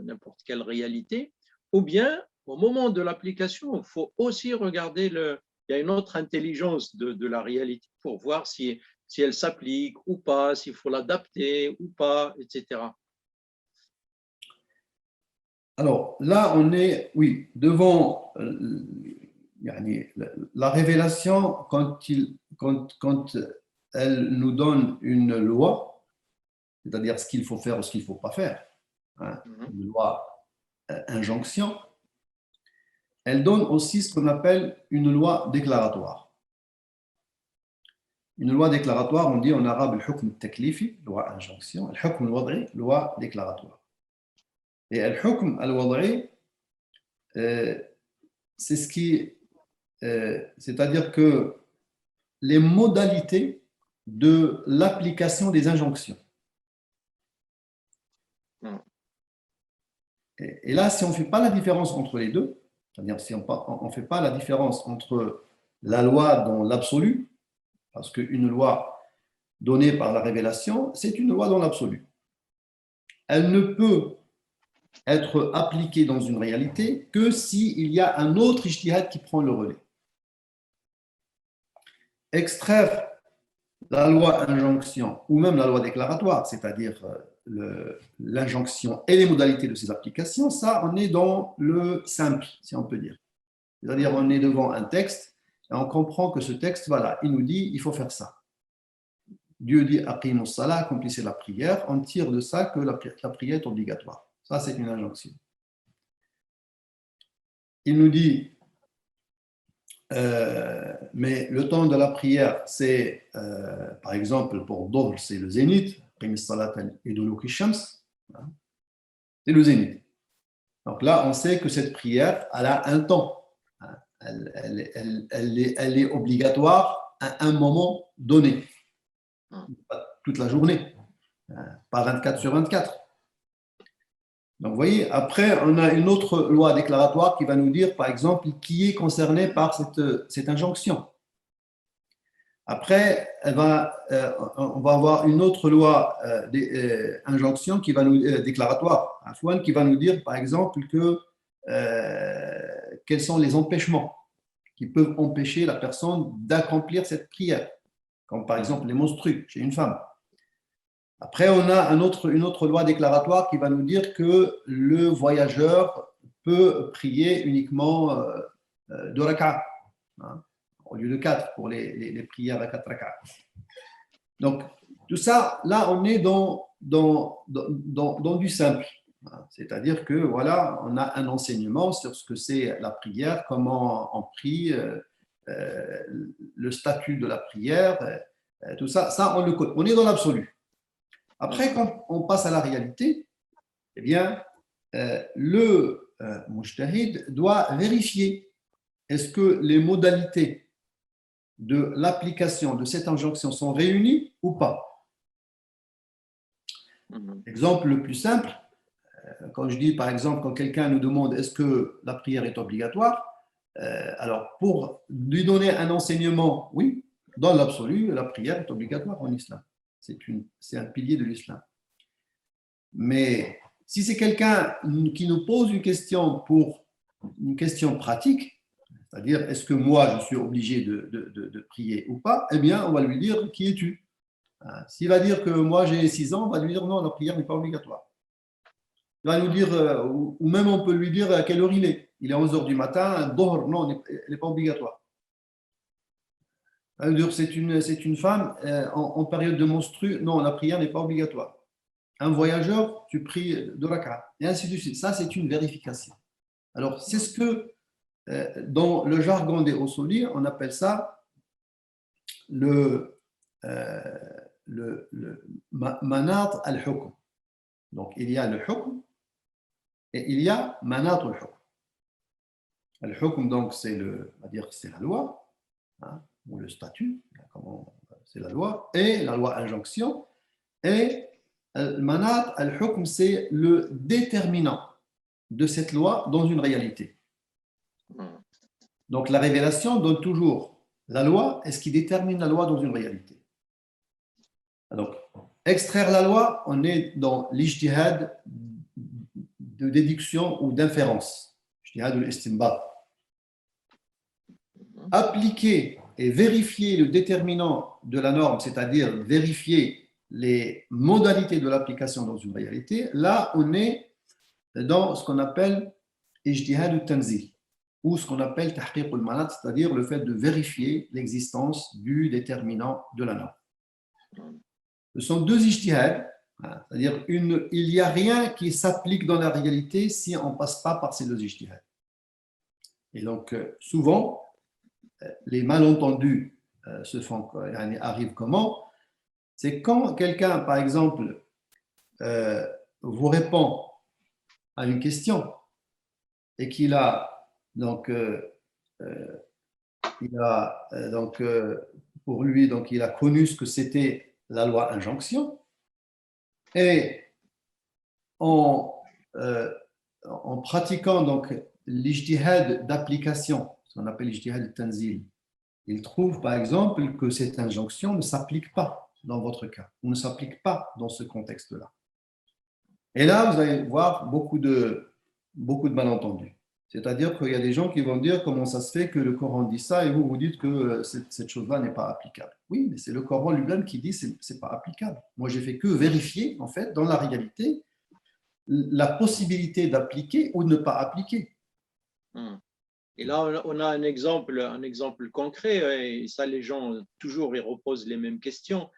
n'importe quelle réalité, ou bien au moment de l'application, il faut aussi regarder il y a une autre intelligence de la réalité pour voir si elle s'applique ou pas, s'il faut l'adapter ou pas, etc. Alors là, on est, oui, devant la révélation quand elle nous donne une loi, c'est-à-dire ce qu'il faut faire ou ce qu'il ne faut pas faire, une loi injonction. Elle donne aussi ce qu'on appelle une loi déclaratoire. Une loi déclaratoire, on dit en arabe le hukm taklifi, loi injonction, le hukm al-wad'i, loi déclaratoire. Et le hukm al-wad'i, c'est c'est-à-dire que les modalités de l'application des injonctions. Et là, si on ne fait pas la différence entre les deux, c'est-à-dire si on ne fait pas la différence entre la loi dans l'absolu, parce qu'une loi donnée par la révélation, c'est une loi dans l'absolu. Elle ne peut être appliquée dans une réalité que s'il y a un autre ijtihad qui prend le relais. Extraire la loi injonction ou même la loi déclaratoire, c'est-à-dire l'injonction et les modalités de ses applications, ça, on est dans le simple, si on peut dire. C'est-à-dire, on est devant un texte et on comprend que ce texte, voilà, il nous dit, il faut faire ça. Dieu dit, aqimus salah, accomplissez la prière, on tire de ça que la prière est obligatoire. Ça, c'est une injonction. Il nous dit, mais le temps de la prière, c'est, par exemple, pour Dohr, c'est le zénith, c'est le zénith. Donc là, on sait que cette prière, elle a un temps. Elle est obligatoire à un moment donné. Pas toute la journée, pas 24 sur 24. Donc, vous voyez, après, on a une autre loi déclaratoire qui va nous dire, par exemple, qui est concerné par cette injonction. Après, on va avoir une autre loi injonction qui va déclaratoire, qui va nous dire, par exemple, quels sont les empêchements qui peuvent empêcher la personne d'accomplir cette prière, comme par exemple les menstrues chez une femme. Après, on a une autre loi déclaratoire qui va nous dire que le voyageur peut prier uniquement 2 rak'ah, au lieu de 4 pour les prières à 4 rak'ah. Donc, tout ça, là, on est dans du simple. C'est-à-dire que, voilà, on a un enseignement sur ce que c'est la prière, comment on prie, le statut de la prière, tout ça, ça on le connaît. On est dans l'absolu. Après, quand on passe à la réalité, eh bien, le mujtahid doit vérifier est-ce que les modalités de l'application de cette injonction sont réunies ou pas. Exemple le plus simple, quand je dis par exemple, quand quelqu'un nous demande est-ce que la prière est obligatoire, alors pour lui donner un enseignement, oui, dans l'absolu, la prière est obligatoire en islam. C'est un pilier de l'islam. Mais si c'est quelqu'un qui nous pose une question pour une question pratique, c'est-à-dire est-ce que moi je suis obligé de prier ou pas, eh bien on va lui dire qui es-tu? S'il va dire que moi j'ai 6 ans, on va lui dire non, la prière n'est pas obligatoire. Il va nous dire, ou même on peut lui dire à quelle heure il est. Il est 11h du matin, Dohr, non, elle n'est pas obligatoire. C'est une femme en période de menstru, non, la prière n'est pas obligatoire. Un voyageur, tu pries 2 rak'at, et ainsi de suite. Ça, c'est une vérification. Alors, c'est ce que, dans le jargon des Usuli, on appelle ça le manat al-hukm. Donc, il y a le hukm et il y a manat al-hukm. Al-hukm, donc, c'est la loi, hein, ou le statut, c'est la loi, et la loi injonction, et al-manat al-hukm, c'est le déterminant de cette loi dans une réalité. Donc, la révélation donne toujours la loi et ce qui détermine la loi dans une réalité. Donc, extraire la loi, on est dans l'ijtihad de déduction ou d'inférence. Ijtihad ou l'istinbat. Appliquer et vérifier le déterminant de la norme, c'est-à-dire vérifier les modalités de l'application dans une réalité, là, on est dans ce qu'on appelle ijtihad ou tanzil, ou ce qu'on appelle tahqiq al-manat, c'est-à-dire le fait de vérifier l'existence du déterminant de la norme. Ce sont 2 ijtihads, c'est-à-dire il n'y a rien qui s'applique dans la réalité si on ne passe pas par ces 2 ijtihads. Et donc, souvent, les malentendus arrivent comment? C'est quand quelqu'un, par exemple, vous répond à une question et qu'il a donc, pour lui, donc, il a connu ce que c'était la loi injonction, et en pratiquant donc l'ijtihad d'application, ce qu'on appelle l'ijtihad tanzil, il trouve par exemple que cette injonction ne s'applique pas dans votre cas, ou ne s'applique pas dans ce contexte-là. Et là, vous allez voir beaucoup de malentendus. C'est-à-dire qu'il y a des gens qui vont dire comment ça se fait que le Coran dit ça et vous dites que cette chose-là n'est pas applicable. Oui, mais c'est le Coran lui-même qui dit que ce n'est pas applicable. Moi, j'ai fait que vérifier, en fait, dans la réalité, la possibilité d'appliquer ou de ne pas appliquer. Et là, on a un exemple concret, et ça, les gens, toujours, ils reposent les mêmes questions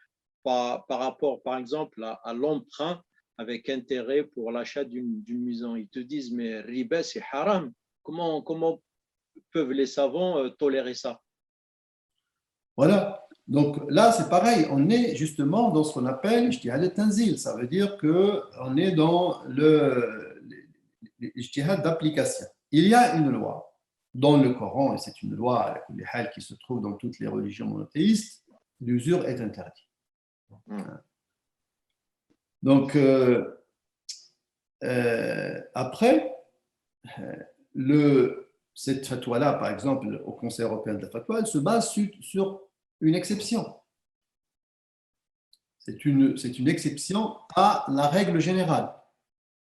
par rapport, par exemple, à l'emprunt avec intérêt pour l'achat d'une maison. Ils te disent, mais riba, c'est haram. Comment peuvent les savants tolérer ça? Voilà. Donc là, c'est pareil. On est justement dans ce qu'on appelle l'ijtihad al-tanzil. Ça veut dire qu'on est dans l'ijtihad d'application. Il y a une loi dans le Coran, et c'est une loi qui se trouve dans toutes les religions monothéistes, l'usure est interdite. Donc, après, cette fatwa-là, par exemple, au Conseil européen de la fatwa, elle se base sur une exception. C'est une exception à la règle générale,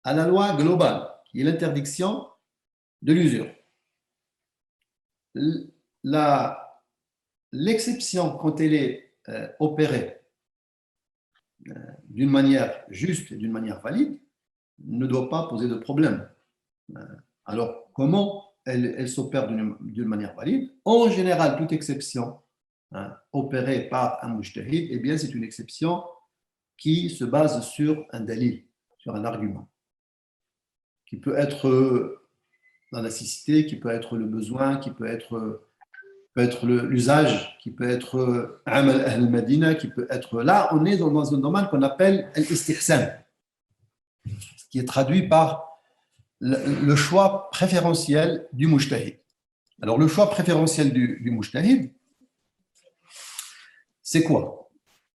à la loi globale, qui est l'interdiction de l'usure. L'exception, quand elle est opérée d'une manière juste et d'une manière valide, ne doit pas poser de problème. Alors, comment elle s'opère d'une manière valide? En général, toute exception opérée par un mujtahid, eh bien, c'est une exception qui se base sur un dalil, sur un argument, qui peut être la nécessité, qui peut être le besoin, qui peut être peut être l'usage, qui peut être Amal Ahl Madina, qui peut être. Là, on est dans un domaine qu'on appelle l'istihsan, qui est traduit par le choix préférentiel du mujtahid. Alors, le choix préférentiel du mujtahid, c'est quoi?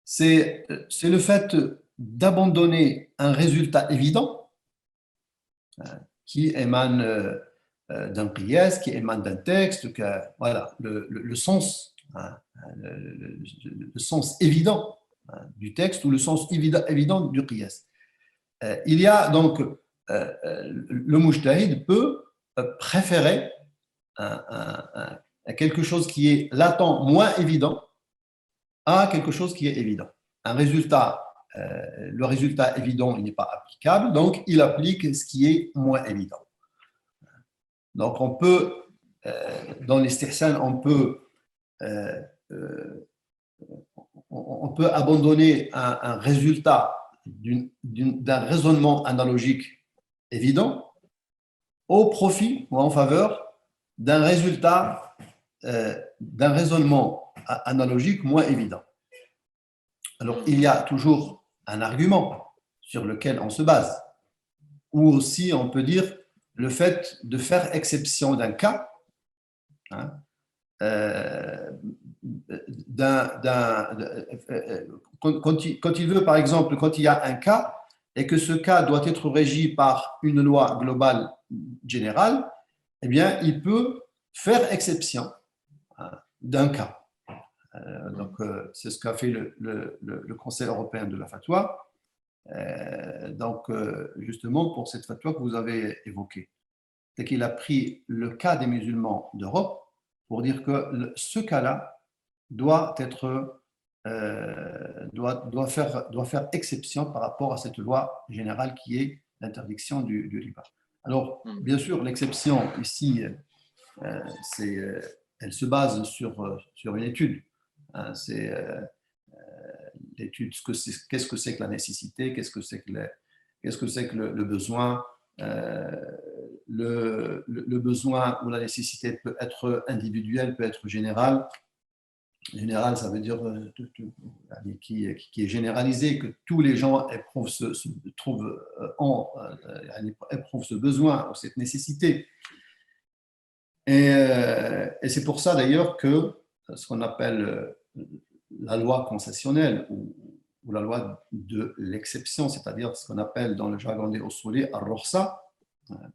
C'est le fait d'abandonner un résultat évident qui émane d'un qiyas, qui émane d'un texte, voilà, le sens, le sens évident du texte ou le sens évident du qiyas. Il y a donc, le mujtahid peut préférer quelque chose qui est latent, moins évident, à quelque chose qui est évident. Un résultat, le résultat évident, il n'est pas applicable, donc il applique ce qui est moins évident. Donc on peut, dans l'istihsan, on peut abandonner un résultat d'un raisonnement analogique évident au profit ou en faveur d'un résultat d'un raisonnement analogique moins évident. Alors, il y a toujours un argument sur lequel on se base, ou aussi on peut dire le fait de faire exception d'un cas, hein, quand il veut, par exemple, quand il y a un cas et que ce cas doit être régi par une loi globale générale, eh bien, il peut faire exception d'un cas. Donc, c'est ce qu'a fait le Conseil européen de la fatwa. Donc, justement, pour cette fatwa que vous avez évoquée, c'est qu'il a pris le cas des musulmans d'Europe pour dire que ce cas-là doit faire exception par rapport à cette loi générale qui est l'interdiction du riba. Alors, bien sûr, l'exception ici, elle se base sur une étude. C'est l'étude, qu'est-ce que c'est que la nécessité, qu'est-ce que c'est que le besoin. Le besoin ou la nécessité peut être individuel, peut être général. Général, ça veut dire qui est généralisé, que tous les gens éprouvent ce besoin ou cette nécessité. Et c'est pour ça d'ailleurs que ce qu'on appelle la loi concessionnelle ou la loi de l'exception, c'est-à-dire ce qu'on appelle dans le jargon des usouli al-rukhsa,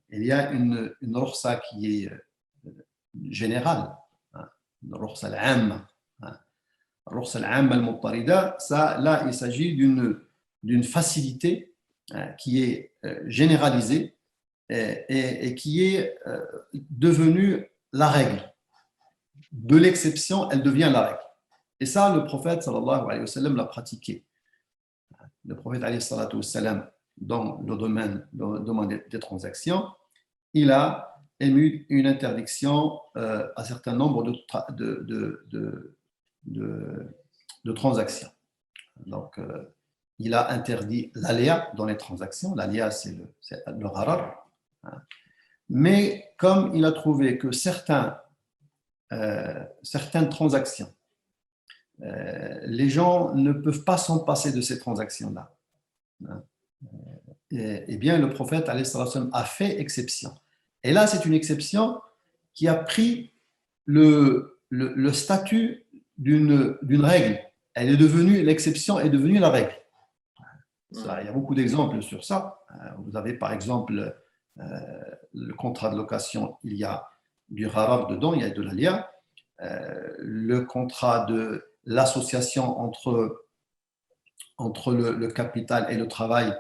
il y a une rukhsa qui est générale, une rukhsa al-amma. Rukhsa al-amma al-muttarida, ça, là, il s'agit d'une facilité qui est généralisée et qui est devenue la règle. De l'exception, elle devient la règle. Et ça, le prophète sallallahu alayhi wa sallam l'a pratiqué. Le prophète alayhi wa sallam, dans le domaine des transactions, il a émis une interdiction à un certain nombre de transactions. Donc, il a interdit l'aléa dans les transactions. L'aléa, c'est le gharar. Mais comme il a trouvé que certaines transactions, les gens ne peuvent pas s'en passer de ces transactions-là, eh bien, le prophète alayhi salam a fait exception. Et là, c'est une exception qui a pris le statut d'une règle. Elle est devenue, l'exception est devenue la règle. Ça, il y a beaucoup d'exemples sur ça. Vous avez par exemple le contrat de location, il y a du gharar dedans, il y a de l'alia. Le contrat de l'association entre le capital et le travail,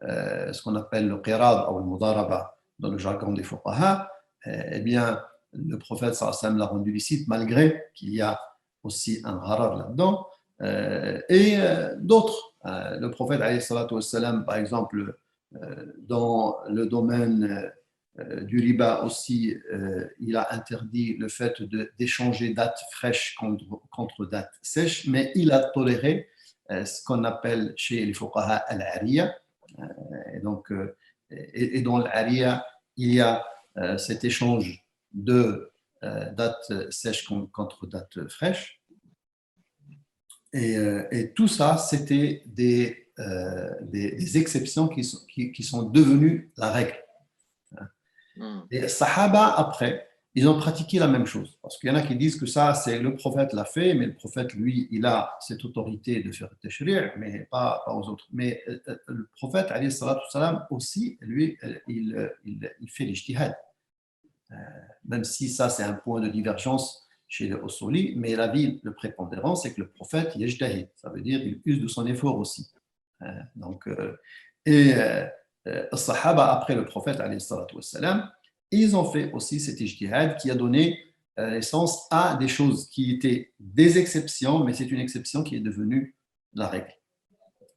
ce qu'on appelle le qirad ou le mudaraba dans le jargon des fuqaha, eh bien, le prophète sallallahu alayhi wa sallam l'a rendu licite malgré qu'il y a aussi un gharar là-dedans, et d'autres. Le prophète alayhi wa sallam, par exemple, dans le domaine du riba aussi, il a interdit le fait d'échanger date fraîche contre date sèche, mais il a toléré ce qu'on appelle chez les fuqaha al-ariya. Et donc, dans l'ariya, il y a cet échange de date sèche contre date fraîche. Et tout ça, c'était des exceptions qui sont devenues la règle. Et Sahaba, après, ils ont pratiqué la même chose. Parce qu'il y en a qui disent que ça, c'est le prophète l'a fait, mais le prophète, lui, il a cette autorité de faire le tashri', mais pas aux autres. Mais le prophète, alayhi salatu salam, aussi, lui, il fait l'ijtihad. Même si ça, c'est un point de divergence chez les Usuli, mais l'avis le prépondérant, c'est que le prophète, il ijtahid. Ça veut dire qu'il use de son effort aussi. Donc, Sahaba, après le prophète, alayhi salatu wassalam, ils ont fait aussi cet ijtihad qui a donné naissance à des choses qui étaient des exceptions, mais c'est une exception qui est devenue la règle.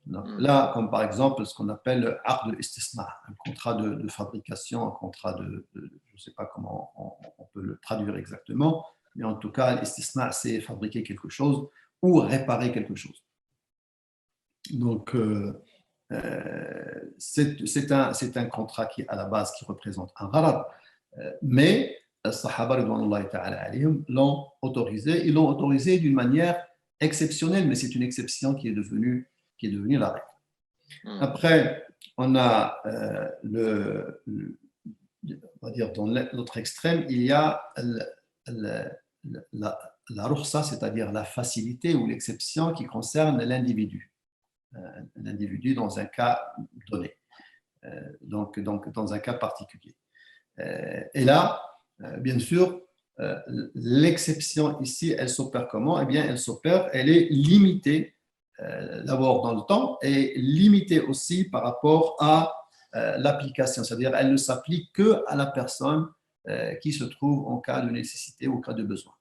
Donc, là, comme par exemple ce qu'on appelle le aqd al-istisna, un contrat de fabrication, un contrat je ne sais pas comment on peut le traduire exactement, mais en tout cas, l'istisna, c'est fabriquer quelque chose ou réparer quelque chose. Donc, c'est un contrat qui, à la base, qui représente un gharad. Mais les Sahaba l'ont autorisé. Ils l'ont autorisé d'une manière exceptionnelle, mais c'est une exception qui est devenue la règle. Après, on a on va dire dans l'autre extrême, il y a la rukhsa, c'est-à-dire la facilité ou l'exception qui concerne l'individu. L'individu dans un cas donné, donc dans un cas particulier. Et là, bien sûr, l'exception ici, elle s'opère comment? Eh bien, elle est limitée d'abord dans le temps et limitée aussi par rapport à l'application, c'est-à-dire elle ne s'applique qu'à la personne qui se trouve en cas de nécessité ou en cas de besoin.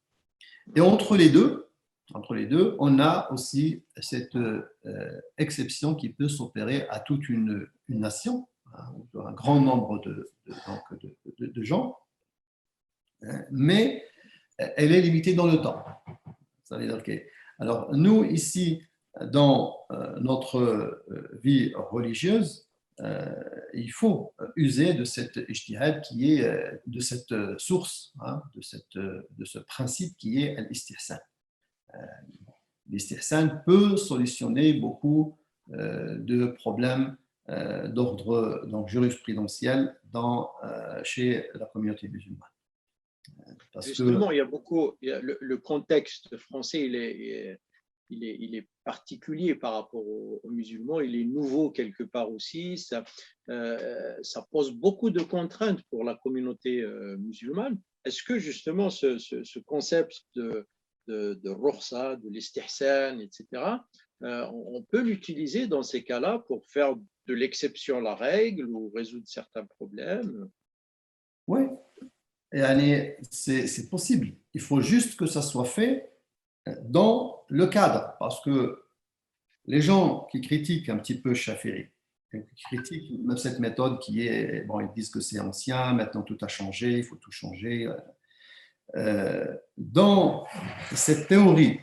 Et entre les deux, on a aussi cette exception qui peut s'opérer à toute une nation, un grand nombre de gens, mais elle est limitée dans le temps. Ça veut dire que, alors, nous, ici, dans notre vie religieuse, il faut user de cette ijtihad qui est de cette source, de ce principe qui est l'istihsan. L'istihsan peut solutionner beaucoup de problèmes d'ordre jurisprudentiel chez la communauté musulmane. Justement, il y a le contexte français, il est particulier par rapport aux musulmans, il est nouveau quelque part aussi, ça pose beaucoup de contraintes pour la communauté musulmane. Est-ce que justement ce concept de rukhsa, de l'istihsan, etc., on peut l'utiliser dans ces cas-là pour faire de l'exception la règle ou résoudre certains problèmes? Oui, c'est possible. Il faut juste que ça soit fait dans le cadre, parce que les gens qui critiquent un petit peu Shafi'i, qui critiquent même cette méthode qui est, bon, ils disent que c'est ancien, maintenant tout a changé, il faut tout changer. Dans cette théorie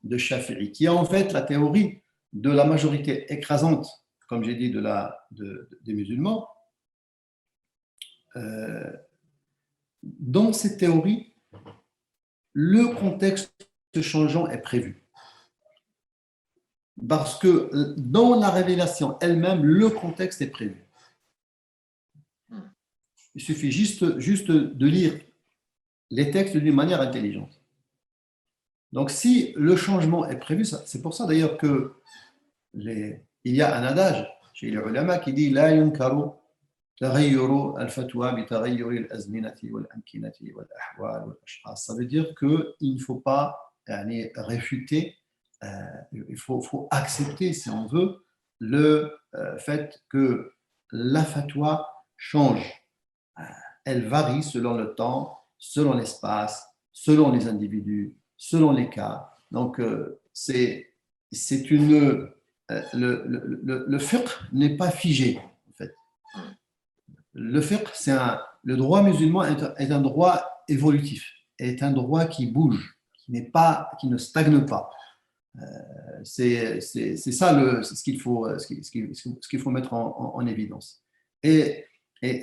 de Shafi'i, qui est en fait la théorie de la majorité écrasante, comme j'ai dit, des musulmans, dans cette théorie, le contexte changeant est prévu. Parce que dans la révélation elle-même, le contexte est prévu. Il suffit juste de lire les textes d'une manière intelligente. Donc, si le changement est prévu, c'est pour ça d'ailleurs que il y a un adage chez les ulama qui dit La yunkaru taghayyuru al-fatwa bi taghayyuri al-azminati wal-amkinati wal-ahwal wal-ashkhas. Ça veut dire qu'il ne faut pas réfuter, il faut accepter, si on veut, le fait que la fatwa change. Elle varie selon le temps, selon l'espace, selon les individus, selon les cas. Donc, le fiqh n'est pas figé, en fait. Le fiqh, le droit musulman est un droit évolutif, est un droit qui bouge, qui ne stagne pas. C'est ça ce qu'il faut mettre en évidence. Et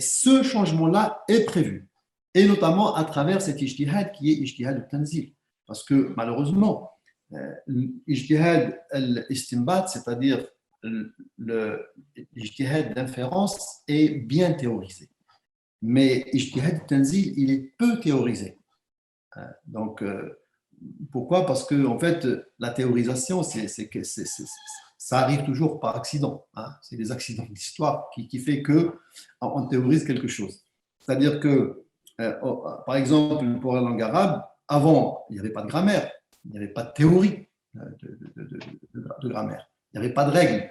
ce changement-là est prévu. et notamment à travers cet ijtihad qui est ijtihad al-tanzil. Parce que malheureusement, l'ijtihad al-istinbat, c'est-à-dire l'ijtihad d'inférence, est bien théorisé. Mais ijtihad al-tanzil, il est peu théorisé. Donc, pourquoi? Parce que en fait, la théorisation, ça arrive toujours par accident. Hein. C'est des accidents d'histoire qui fait que on théorise quelque chose. C'est-à-dire que, par exemple, pour la langue arabe, avant, il n'y avait pas de grammaire, il n'y avait pas de théorie de grammaire, il n'y avait pas de règles.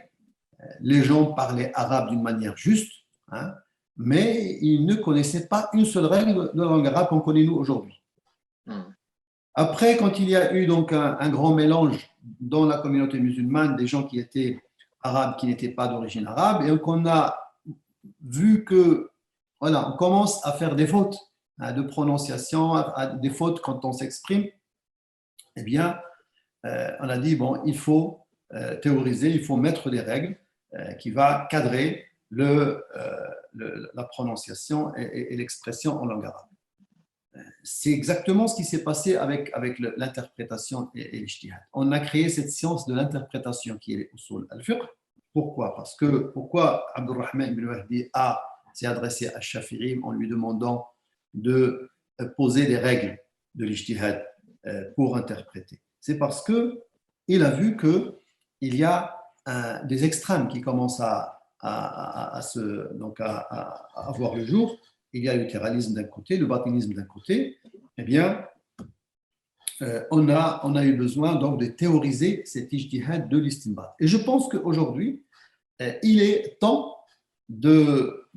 Les gens parlaient arabe d'une manière juste, hein, mais ils ne connaissaient pas une seule règle de la langue arabe qu'on connaît nous aujourd'hui. Après, quand il y a eu donc un grand mélange dans la communauté musulmane des gens qui étaient arabes, qui n'étaient pas d'origine arabe, et qu'on a vu que, voilà, on commence à faire des fautes de prononciation, des fautes quand on s'exprime, eh bien, on a dit, bon, il faut théoriser, il faut mettre des règles qui va cadrer la prononciation et l'expression en langue arabe. C'est exactement ce qui s'est passé avec l'interprétation et l'ijtihad. On a créé cette science de l'interprétation qui est l'usul al-fiqh. Pourquoi? Parce que pourquoi Abdurrahman ibn Mahdi s'est adressé à Shafi'i en lui demandant de poser des règles de l'ijtihad pour interpréter? C'est parce qu'il a vu qu'il y a des extrêmes qui commencent à avoir le jour. Il y a le littéralisme d'un côté, le batinisme d'un côté. Eh bien, on a eu besoin donc de théoriser cet ijtihad de l'istinbat. Et je pense qu'aujourd'hui, il est temps de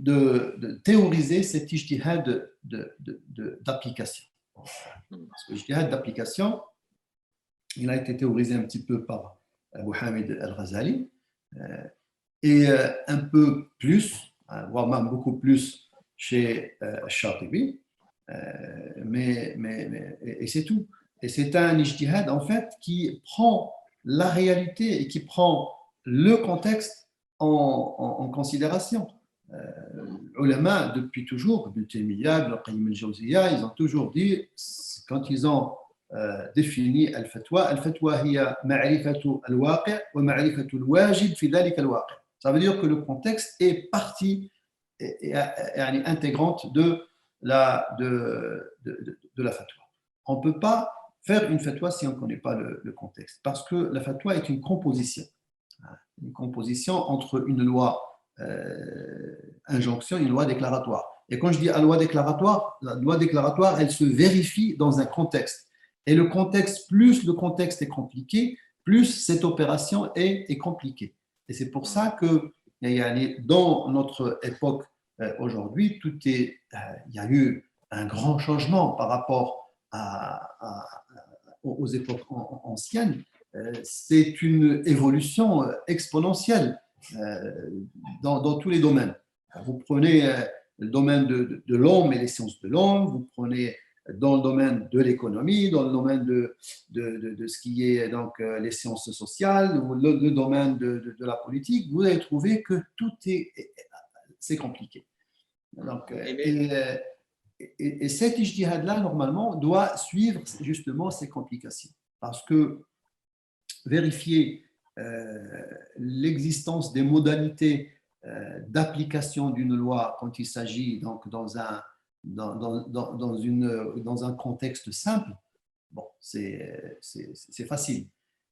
théoriser cet ijtihad d'application. Parce que l'ijtihad d'application, il a été théorisé un petit peu par Abu Hamid al-Ghazali, et un peu plus, voire même beaucoup plus, chez Shatibi, et c'est tout. Et c'est un ijtihad en fait qui prend la réalité et qui prend le contexte en considération. Les ulama, depuis toujours, Ibn Taymiyyah, Ibn Qayyim al-Jawziyya, ils ont toujours dit, quand ils ont défini al-fatwa hiya ma'rifatu al-waqi' wa ma'rifatu al-wajib fi dhalika al-waqi'. Ça veut dire que le contexte est partie intégrante de la fatwa. On ne peut pas faire une fatwa si on ne connaît pas le contexte, parce que la fatwa est une composition entre une loi injonction et une loi déclaratoire. Et quand je dis la loi déclaratoire, elle se vérifie dans un contexte. Et le contexte, plus le contexte est compliqué, plus cette opération est compliquée. Et c'est pour ça que dans notre époque aujourd'hui, il y a eu un grand changement par rapport aux époques anciennes. C'est une évolution exponentielle dans tous les domaines. Vous prenez le domaine de l'homme et les sciences de l'homme, vous prenez dans le domaine de l'économie, dans le domaine de ce qui est donc les sciences sociales, le domaine de la politique, vous allez trouver que tout c'est compliqué. Donc, et cet ijtihad-là, normalement, doit suivre justement ces complications. Parce que vérifier l'existence des modalités d'application d'une loi quand il s'agit donc dans un contexte simple, bon, c'est facile.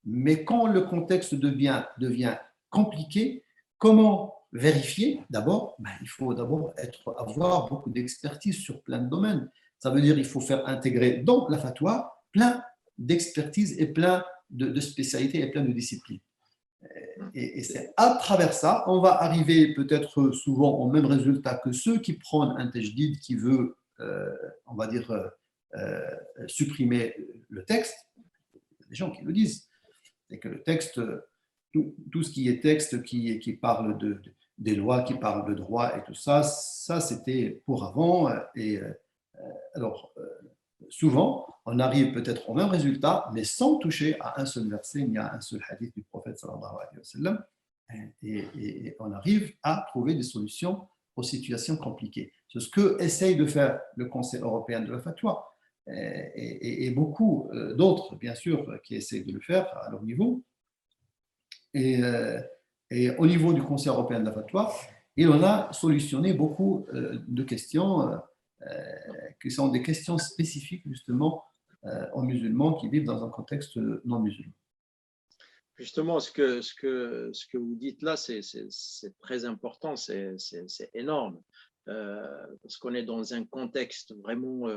Mais quand le contexte devient compliqué, comment vérifier? D'abord, il faut d'abord avoir beaucoup d'expertise sur plein de domaines. Ça veut dire qu'il faut faire intégrer dans la fatwa plein d'expertise et plein de spécialités et plein de disciplines. Et c'est à travers ça, on va arriver peut-être souvent au même résultat que ceux qui prennent un tajdid qui veut, on va dire, supprimer le texte. Il y a des gens qui le disent. C'est que le texte, tout ce qui est texte qui parle des lois, qui parle de droit et tout ça, c'était pour avant. Et alors, souvent, on arrive peut-être au même résultat, mais sans toucher à un seul verset, ni à un seul hadith du prophète sallallahu alayhi wa sallam. Et on arrive à trouver des solutions aux situations compliquées. C'est ce que essaye de faire le Conseil européen de la fatwa et beaucoup d'autres, bien sûr, qui essayent de le faire à leur niveau. Et au niveau du Conseil européen de la fatwa, il en a solutionné beaucoup de questions qui sont des questions spécifiques justement aux musulmans qui vivent dans un contexte non musulman. Justement, ce que vous dites là, c'est très important, c'est énorme, parce qu'on est dans un contexte vraiment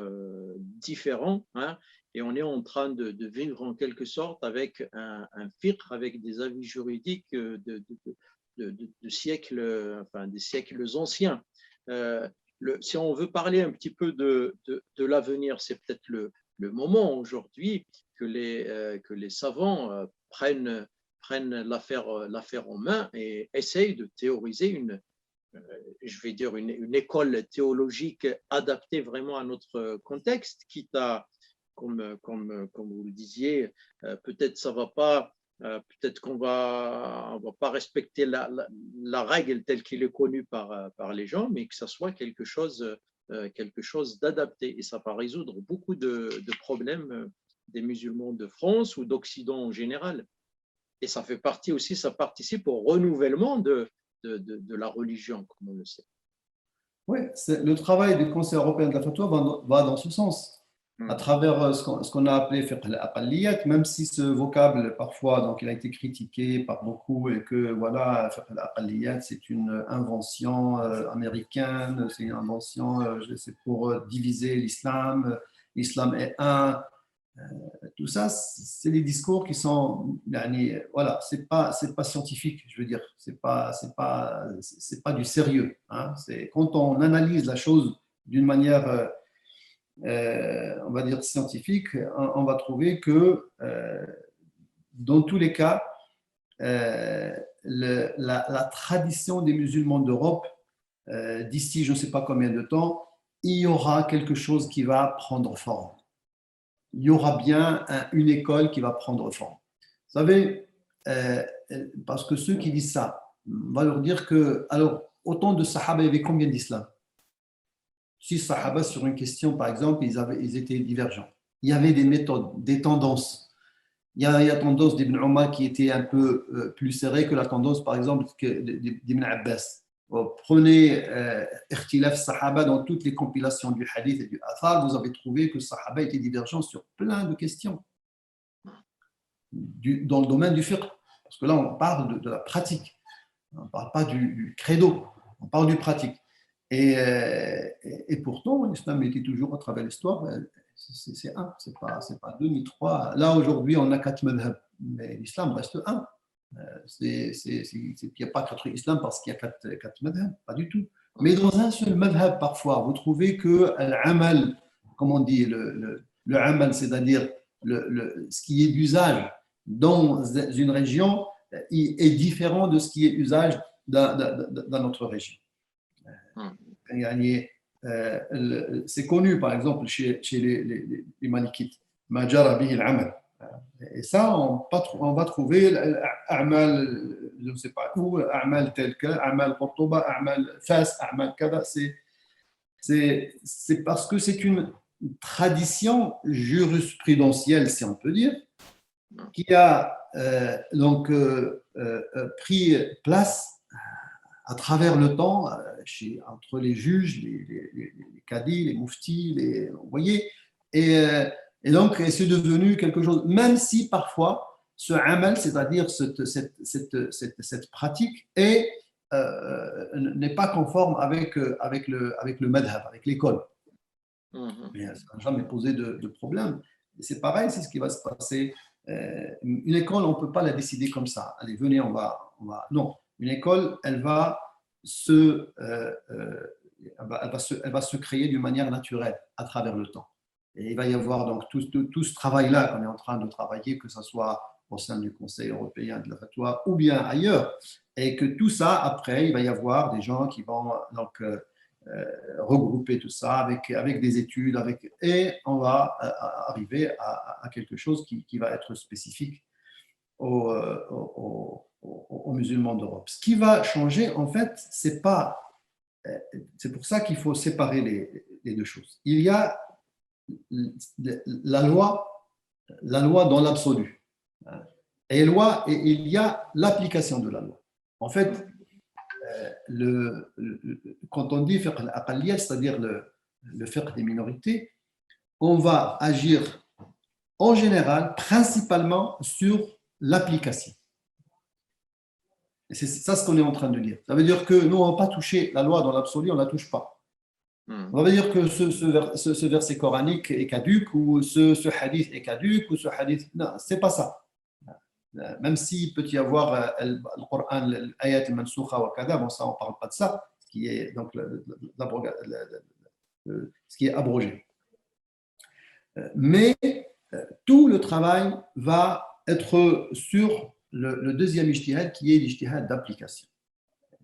différent, hein, et on est en train de vivre en quelque sorte avec un fiqh, avec des avis juridiques de siècles, enfin des siècles anciens. Si on veut parler un petit peu de l'avenir, c'est peut-être le moment aujourd'hui que les savants prennent l'affaire en main et essayent de théoriser je vais dire une école théologique adaptée vraiment à notre contexte, quitte à, comme vous le disiez, peut-être ça va pas, peut-être on va pas respecter la règle telle qu'il est connue par les gens, mais que ça soit quelque chose d'adapté, et ça va résoudre beaucoup de problèmes des musulmans de France ou d'Occident en général. Et ça fait partie aussi, ça participe au renouvellement de la religion, comme on le sait. Oui, le travail du Conseil européen de la fatwa va dans ce sens, à travers ce qu'on a appelé fiqh al-aqalliyat, même si ce vocable parfois donc, il a été critiqué par beaucoup et que voilà, fiqh al-aqalliyat c'est une invention américaine, c'est une invention c'est pour diviser l'islam, l'islam est un. Tout ça, c'est des discours qui sont, voilà, c'est pas scientifique, je veux dire, c'est pas du sérieux. Hein. C'est quand on analyse la chose d'une manière, on va dire scientifique, on va trouver que dans tous les cas, la tradition des musulmans d'Europe, d'ici je ne sais pas combien de temps, il y aura quelque chose qui va prendre forme. Il y aura bien une école qui va prendre forme. Vous savez, parce que ceux qui disent ça, on va leur dire que, alors, autant de Sahaba, il y avait combien d'islam? 6 Sahaba sur une question, par exemple, ils étaient divergents. Il y avait des méthodes, des tendances. Il y a la tendance d'Ibn Omar qui était un peu plus serrée que la tendance, par exemple, d'Ibn Abbas. Prenez Ikhtilaf Sahaba dans toutes les compilations du hadith et du athar, vous avez trouvé que Sahaba étaient divergents sur plein de questions dans le domaine du fiqh. Parce que là, on parle de la pratique. On ne parle pas du credo, on parle du pratique. Et pourtant, l'islam était toujours à travers l'histoire, c'est un, c'est pas deux ni trois. Là, aujourd'hui, on a 4 madhab, mais l'islam reste un. Il n'y a pas 4 islams parce qu'il y a 4 madhab, pas du tout. Mais dans un seul madhab, parfois, vous trouvez que l'amal, comme on dit, le amal, c'est-à-dire ce qui est d'usage dans une région, est différent de ce qui est usage dans notre région. C'est connu, par exemple, chez les Malikites, ma jara bihi al-amal. Et ça, on va trouver A'mal, je ne sais pas où, A'mal tel que, A'mal Qurtuba, A'mal Fas, A'mal Kada. C'est parce que c'est une tradition jurisprudentielle, si on peut dire, qui a pris place à travers le temps, entre les juges, les cadis, les mouftis, vous voyez, et donc, c'est devenu quelque chose, même si parfois, ce amal, c'est-à-dire cette pratique, n'est pas conforme avec le madhab, avec l'école. Mais ça n'a jamais posé de problème. Et c'est pareil, c'est ce qui va se passer. Une école, on ne peut pas la décider comme ça. Allez, venez, on va. Non, une école, elle va se créer d'une manière naturelle à travers le temps. Et il va y avoir donc tout ce travail-là qu'on est en train de travailler, que ce soit au sein du Conseil européen de la fatwa ou bien ailleurs, et que tout ça, après, il va y avoir des gens qui vont donc regrouper tout ça avec des études, et on va arriver à quelque chose qui va être spécifique aux musulmans d'Europe. Ce qui va changer, en fait, c'est pas c'est pour ça qu'il faut séparer les deux choses. Il y a la loi dans l'absolu. Et il y a l'application de la loi. En fait, quand on dit fiqh al-aqalliyat, c'est-à-dire le fiqh des minorités, on va agir en général, principalement sur l'application. Et c'est ça ce qu'on est en train de dire. Ça veut dire que nous, on ne va pas toucher la loi dans l'absolu, on ne la touche pas. On va dire que ce verset coranique est caduc, ou ce hadith est caduc, ou ce hadith… Non, ce n'est pas ça. Même s'il peut y avoir le Coran, l'ayat al-mansoukha wa kada, bon, ça, on ne parle pas de ça, ce qui est, donc, ce qui est abrogé. Mais tout le travail va être sur le deuxième ijtihad, qui est l'ijtihad d'application.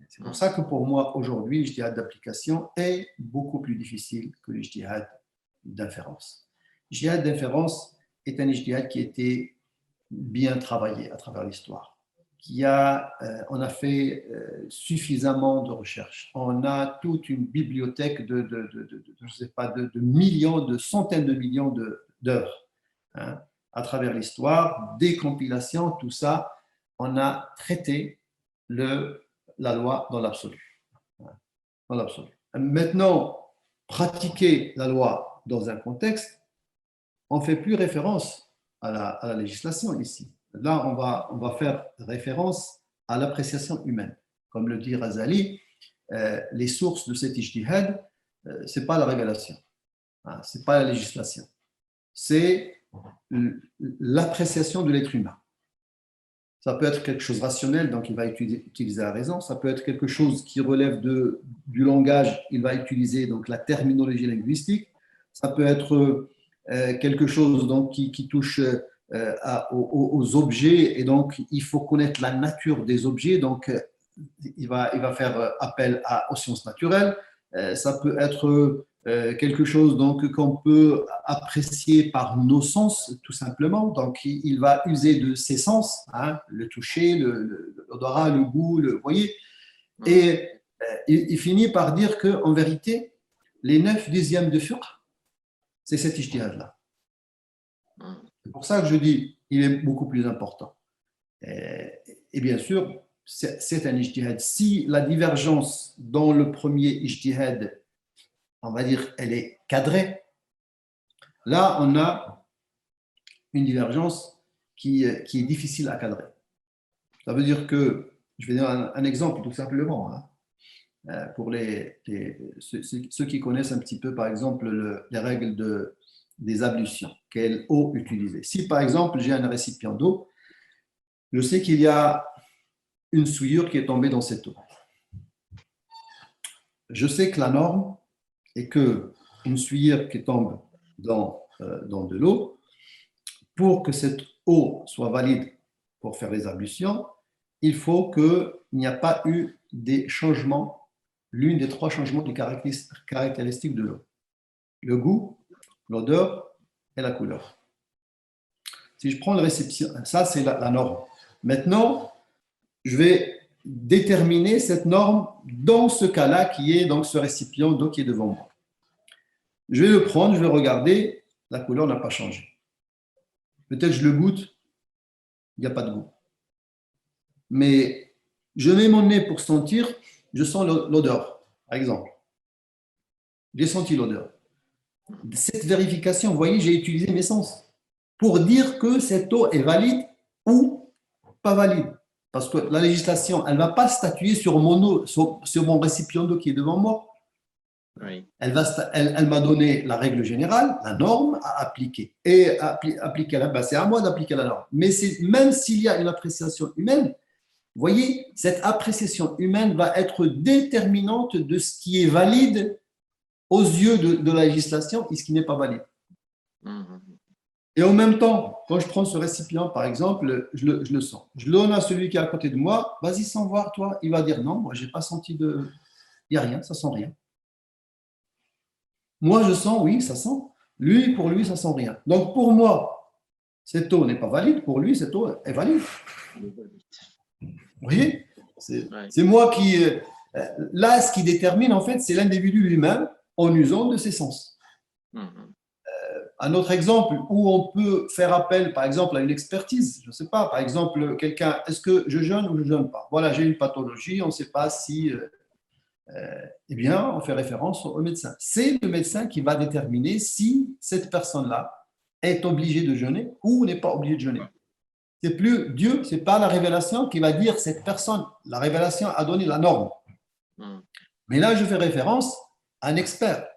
C'est pour ça que pour moi, aujourd'hui, l'ijtihad d'application est beaucoup plus difficile que l'ijtihad d'inférence. L'ijtihad d'inférence est un ijtihad qui a été bien travaillé à travers l'histoire. On a fait suffisamment de recherches. On a toute une bibliothèque je sais pas, de millions, de centaines de millions d'heures à travers l'histoire, des compilations, tout ça. On a traité la loi dans l'absolu. Dans l'absolu. Maintenant, pratiquer la loi dans un contexte, on ne fait plus référence à la législation ici. Là, on va faire référence à l'appréciation humaine. Comme le dit Razali, les sources de cet ijtihad, ce n'est pas la révélation, ce n'est pas la législation, c'est l'appréciation de l'être humain. Ça peut être quelque chose de rationnel, donc il va utiliser la raison. Ça peut être quelque chose qui relève du langage, il va utiliser donc la terminologie linguistique. Ça peut être quelque chose donc, qui touche aux objets, et donc il faut connaître la nature des objets, donc il va faire appel aux sciences naturelles. Ça peut être quelque chose donc qu'on peut apprécier par nos sens, tout simplement. Donc il va user de ses sens, le toucher, l'odorat, le goût, vous voyez. Et il finit par dire qu'en vérité, les 9/10 de fiqh, c'est cet ijtihad-là. C'est pour ça que je dis il est beaucoup plus important. Et bien sûr, c'est un ijtihad. Si la divergence dans le premier ijtihad, on va dire, elle est cadrée, là, on a une divergence qui est difficile à cadrer. Ça veut dire que, je vais donner un exemple tout simplement, pour ceux qui connaissent un petit peu, par exemple, les règles des ablutions, quelle eau utiliser. Si, par exemple, j'ai un récipient d'eau, je sais qu'il y a une souillure qui est tombée dans cette eau. Je sais que la norme est qu'une souillure qui tombe dans de l'eau, pour que cette eau soit valide pour faire les ablutions, il faut qu'il n'y ait pas eu des changements, l'une des 3 changements des caractéristiques de l'eau. Le goût, l'odeur et la couleur. Si je prends le récipient, ça c'est la norme. Maintenant, je vais déterminer cette norme dans ce cas-là qui est donc ce récipient d'eau qui est devant moi. Je vais le prendre, je vais regarder, la couleur n'a pas changé. Peut-être je le goûte, il n'y a pas de goût. Mais je mets mon nez pour sentir, je sens l'odeur, par exemple. J'ai senti l'odeur. Cette vérification, vous voyez, j'ai utilisé mes sens pour dire que cette eau est valide ou pas valide. Parce que la législation, elle ne va pas statuer sur mon eau, sur mon récipient d'eau qui est devant moi. Oui. Elle m'a donné la règle générale, la norme à appliquer. Et appliquer c'est à moi d'appliquer la norme. Mais même s'il y a une appréciation humaine, vous voyez, cette appréciation humaine va être déterminante de ce qui est valide aux yeux de la législation et ce qui n'est pas valide. Et en même temps, quand je prends ce récipient, par exemple, je le sens. Je le donne à celui qui est à côté de moi, vas-y sans voir, toi. Il va dire non, moi, je n'ai pas senti il n'y a rien, ça sent rien. Moi, je sens, oui, ça sent. Lui, pour lui, ça sent rien. Donc, pour moi, cette eau n'est pas valide. Pour lui, cette eau est valide. Vous voyez, c'est moi qui Là, ce qui détermine, en fait, c'est l'individu lui-même en usant de ses sens. Un autre exemple où on peut faire appel, par exemple, à une expertise, je ne sais pas, par exemple, quelqu'un, est-ce que je jeûne ou je ne jeûne pas? Voilà, j'ai une pathologie, on ne sait pas si… eh bien, on fait référence au médecin. C'est le médecin qui va déterminer si cette personne-là est obligée de jeûner ou n'est pas obligée de jeûner. C'est plus Dieu, ce n'est pas la révélation qui va dire cette personne. La révélation a donné la norme. Mais là, je fais référence à un expert.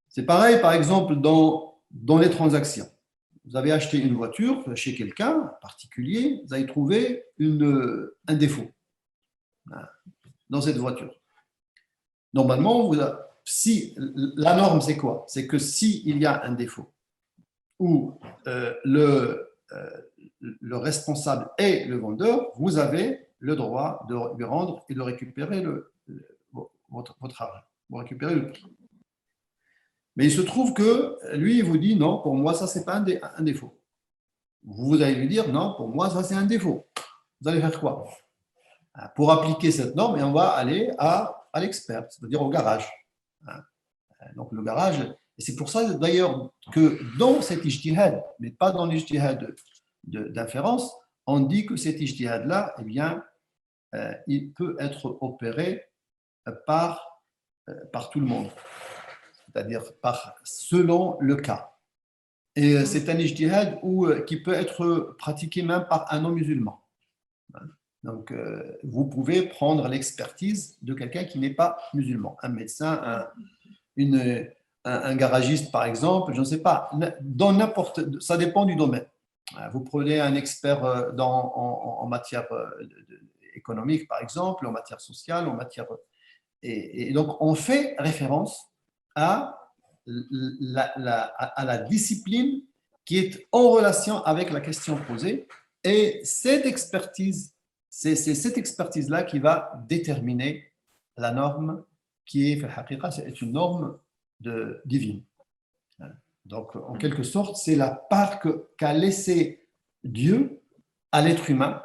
C'est pareil, par exemple, dans les transactions. Vous avez acheté une voiture chez quelqu'un, un particulier, vous avez trouvé un défaut dans cette voiture. Normalement, si la norme, c'est quoi? C'est que s'il y a un défaut où le responsable est le vendeur, vous avez le droit de lui rendre et de récupérer votre argent, vous récupérez le prix. Mais il se trouve que lui, il vous dit non, pour moi, ça, ce n'est pas un défaut. Vous allez lui dire non, pour moi, ça, c'est un défaut. Vous allez faire quoi? Pour appliquer cette norme, et on va aller à l'expert, c'est-à-dire au garage. Donc le garage, et c'est pour ça d'ailleurs que dans cet ijtihad, mais pas dans l'ijtihad d'inférence, on dit que cet ijtihad-là, eh bien, il peut être opéré par tout le monde, c'est-à-dire selon le cas. Et c'est un ijtihad qui peut être pratiqué même par un non-musulman. Donc, vous pouvez prendre l'expertise de quelqu'un qui n'est pas musulman, un médecin, un garagiste par exemple, je ne sais pas, ça dépend du domaine. Vous prenez un expert en matière économique par exemple, en matière sociale, en matière… Et donc, on fait référence à la discipline qui est en relation avec la question posée, et cette expertise, c'est cette expertise-là qui va déterminer la norme qui est une norme divine. Donc, en quelque sorte, c'est la part qu'a laissé Dieu à l'être humain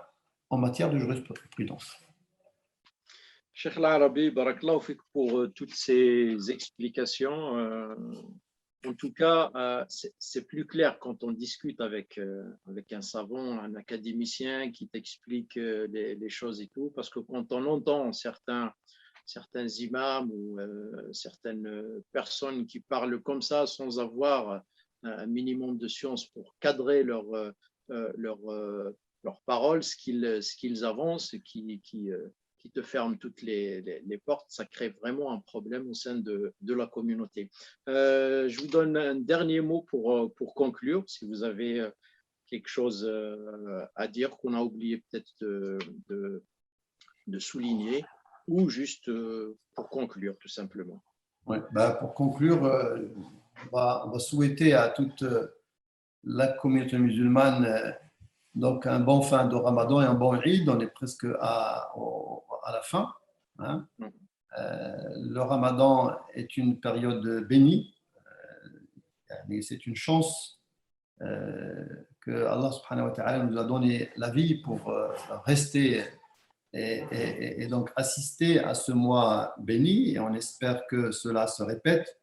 en matière de jurisprudence. Cheikh Al-Arabi, barakallahu fik pour toutes ces explications. En tout cas, c'est plus clair quand on discute avec un savant, un académicien qui t'explique les choses et tout, parce que quand on entend certains imams ou certaines personnes qui parlent comme ça sans avoir un minimum de science pour cadrer leurs paroles, ce qu'ils avancent, qui te ferment toutes les portes, ça crée vraiment un problème au sein de la communauté. Je vous donne un dernier mot pour conclure, si vous avez quelque chose à dire qu'on a oublié peut-être de souligner, ou juste pour conclure, tout simplement. Ouais, pour conclure, on va souhaiter à toute la communauté musulmane donc un bon fin de Ramadan et un bon Eid. On est presque à la fin. Hein. Le Ramadan est une période bénie. C'est une chance que Allah subhanahu wa ta'ala nous a donné la vie pour rester et donc assister à ce mois béni, et on espère que cela se répète.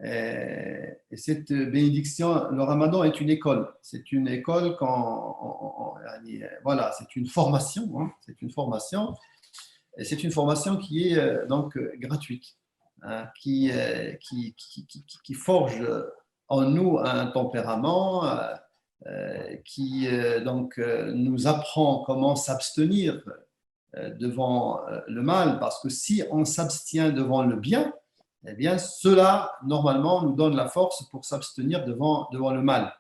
Et cette bénédiction, le Ramadan est une école. C'est une école voilà, c'est une formation. Hein, c'est une formation. Et c'est une formation qui est donc gratuite, hein, qui forge en nous un tempérament, qui donc nous apprend comment s'abstenir devant le mal, parce que si on s'abstient devant le bien, eh bien, cela, normalement, nous donne la force pour s'abstenir devant le mal,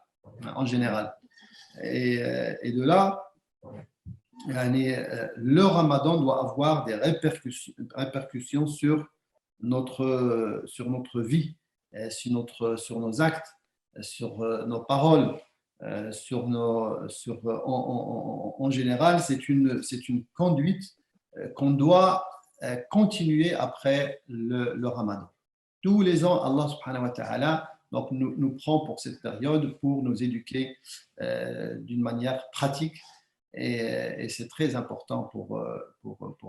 en général. Et de là, le Ramadan doit avoir des répercussions sur notre vie, sur nos actes, sur nos paroles, en général, c'est une conduite qu'on doit continuer après le Ramadan. Tous les ans, Allah subhanahu wa ta'ala donc, nous prend pour cette période pour nous éduquer d'une manière pratique, et c'est très important pour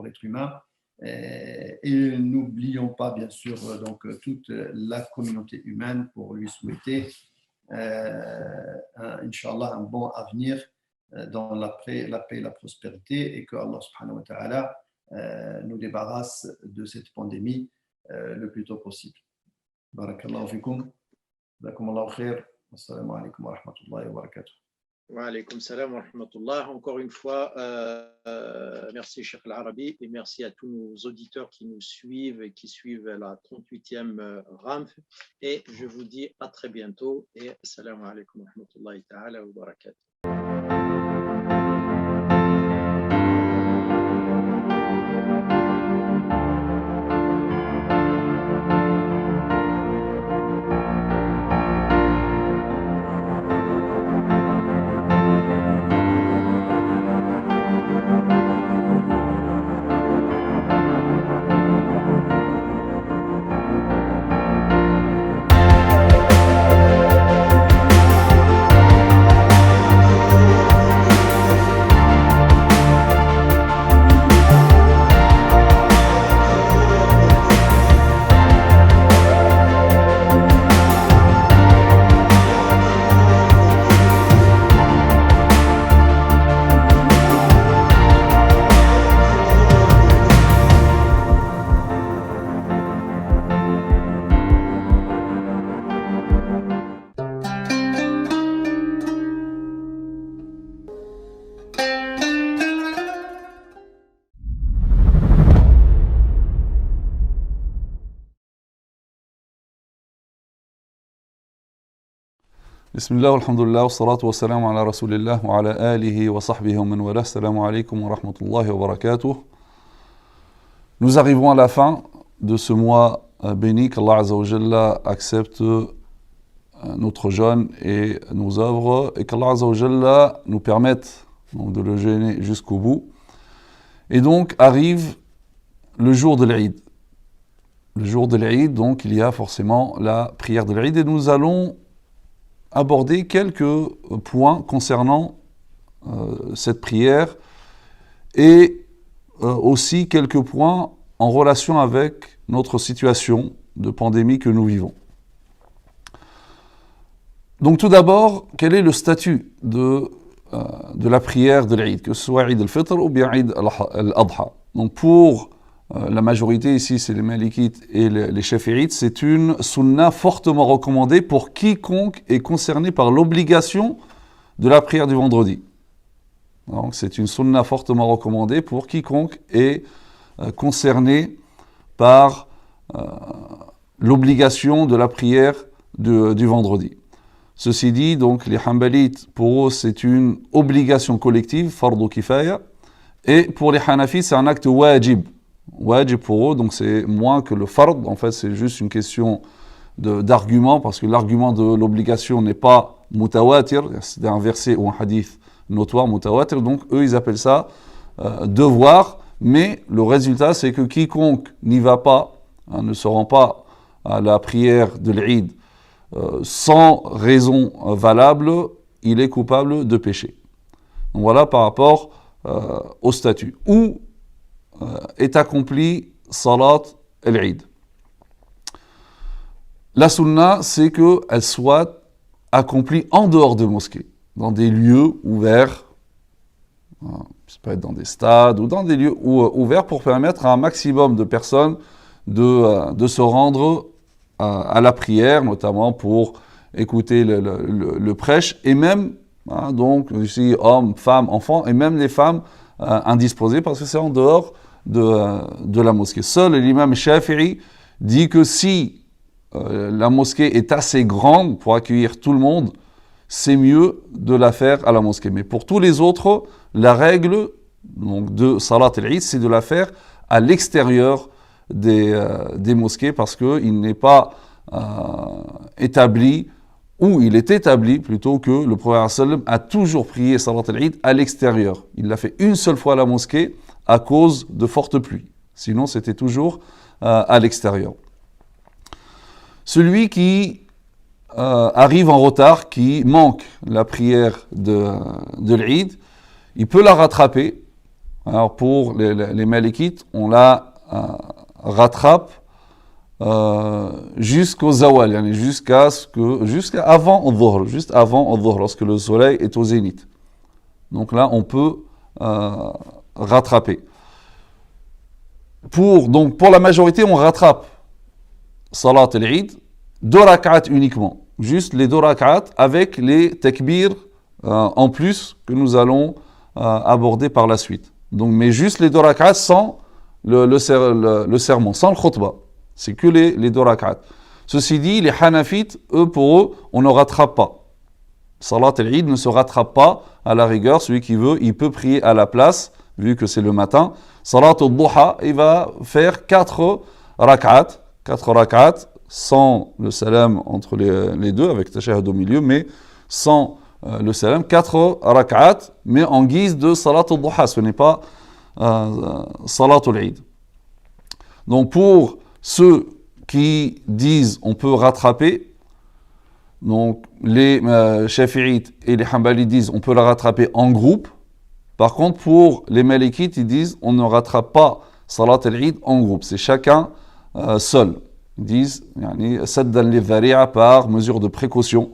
l'être humain. Et n'oublions pas, bien sûr, donc, toute la communauté humaine pour lui souhaiter, Inch'Allah, un bon avenir dans la paix et la prospérité, et que Allah subhanahu wa ta'ala nous débarrasse de cette pandémie le plus tôt possible. Barakallahu fikum. Jazakumullahu khair. Assalamu alaikum wa rahmatullahi wa barakatuh. Wa alaykum salam wa rahmatullah. Encore une fois, merci Cheikh Al-Arabi et merci à tous nos auditeurs qui nous suivent et qui suivent la 38e RAMF. Et je vous dis à très bientôt et assalamu alaikum wa rahmatullahi ta'ala wa barakatuh. Bismillah, alhamdulillah, wa salatu wa salam ala rasulillah wa ala alihi wa sahbihi wa man wala. Assalamu alaikum wa rahmatullahi wa barakatuh. Nous arrivons à la fin de ce mois béni, qu'Allah Azza wa Jalla accepte notre jeûne et nos œuvres, et qu'Allah Azza wa Jalla nous permette donc de le jeûner jusqu'au bout. Et donc arrive le jour de l'Eid. Le jour de l'Eid, donc il y a forcément la prière de l'Eid, et nous allons aborder quelques points concernant cette prière et aussi quelques points en relation avec notre situation de pandémie que nous vivons. Donc tout d'abord, quel est le statut de la prière de l'Eid, que ce soit Eid al-Fitr ou bien Eid al-Adha. Donc pour la majorité ici, c'est les Malikites et les Shafi'ites, c'est une sunna fortement recommandée pour quiconque est concerné par l'obligation de la prière du vendredi. Donc c'est une sunna fortement recommandée pour quiconque est concerné par l'obligation de la prière du vendredi. Ceci dit, donc les Hanbalites, pour eux, c'est une obligation collective, fardu kifaya, et pour les Hanafites, c'est un acte wajib. Wajib pour eux, donc c'est moins que le fard, en fait c'est juste une question d'argument, parce que l'argument de l'obligation n'est pas mutawatir, c'est un verset ou un hadith notoire, mutawatir, donc eux ils appellent ça devoir, mais le résultat c'est que quiconque n'y va pas, ne se rend pas à la prière de l'Eid sans raison valable, il est coupable de péché. Donc voilà par rapport au statut. Où est accompli Salat al-Eid. La sunna, c'est qu'elle soit accomplie en dehors de mosquées, dans des lieux ouverts, ça peut être dans des stades ou dans des lieux ouverts pour permettre à un maximum de personnes de se rendre à la prière, notamment pour écouter le prêche, et même, donc ici, hommes, femmes, enfants, et même les femmes indisposées, parce que c'est en dehors de la mosquée. Seul l'imam Shafi'i dit que si la mosquée est assez grande pour accueillir tout le monde, c'est mieux de la faire à la mosquée. Mais pour tous les autres, la règle donc, de Salat al-Eid, c'est de la faire à l'extérieur des mosquées, parce qu'il n'est pas établi, ou il est établi plutôt, que le prophète sallam a toujours prié Salat al-Eid à l'extérieur. Il l'a fait une seule fois à la mosquée à cause de fortes pluies. Sinon, c'était toujours à l'extérieur. Celui qui arrive en retard, qui manque la prière de l'Eid, il peut la rattraper. Alors pour les Malikites, on l'a rattrape jusqu'au zawal, yani jusqu'à avant al-dhuhr, juste avant al-dhuhr, lorsque le soleil est au zénith. Donc là, on peut rattraper. Donc pour la majorité, on rattrape Salat al-Eid, 2 rak'at uniquement. Juste les 2 rak'at avec les takbir en plus que nous allons aborder par la suite. Donc, mais juste les 2 rak'at sans le sermon, sans le khutbah. C'est que les 2 rak'at. Ceci dit, les Hanafites, pour eux, on ne rattrape pas. Salat al-Eid ne se rattrape pas. À la rigueur, celui qui veut, il peut prier à la place, vu que c'est le matin. Salat al-Duha, il va faire 4 rak'at. 4 rak'at, sans le salam entre les deux, avec tashahhud au milieu, mais sans le salam. 4 rak'at, mais en guise de Salat al-Duha. Ce n'est pas Salat al-Eid. Donc pour ceux qui disent on peut rattraper, donc les Shafi'ites et les Hanbalites disent on peut la rattraper en groupe. Par contre, pour les Malikites, ils disent on ne rattrape pas Salat al-Eid en groupe. C'est chacun seul. Ils disent saddan lidhari'a, par mesure de précaution,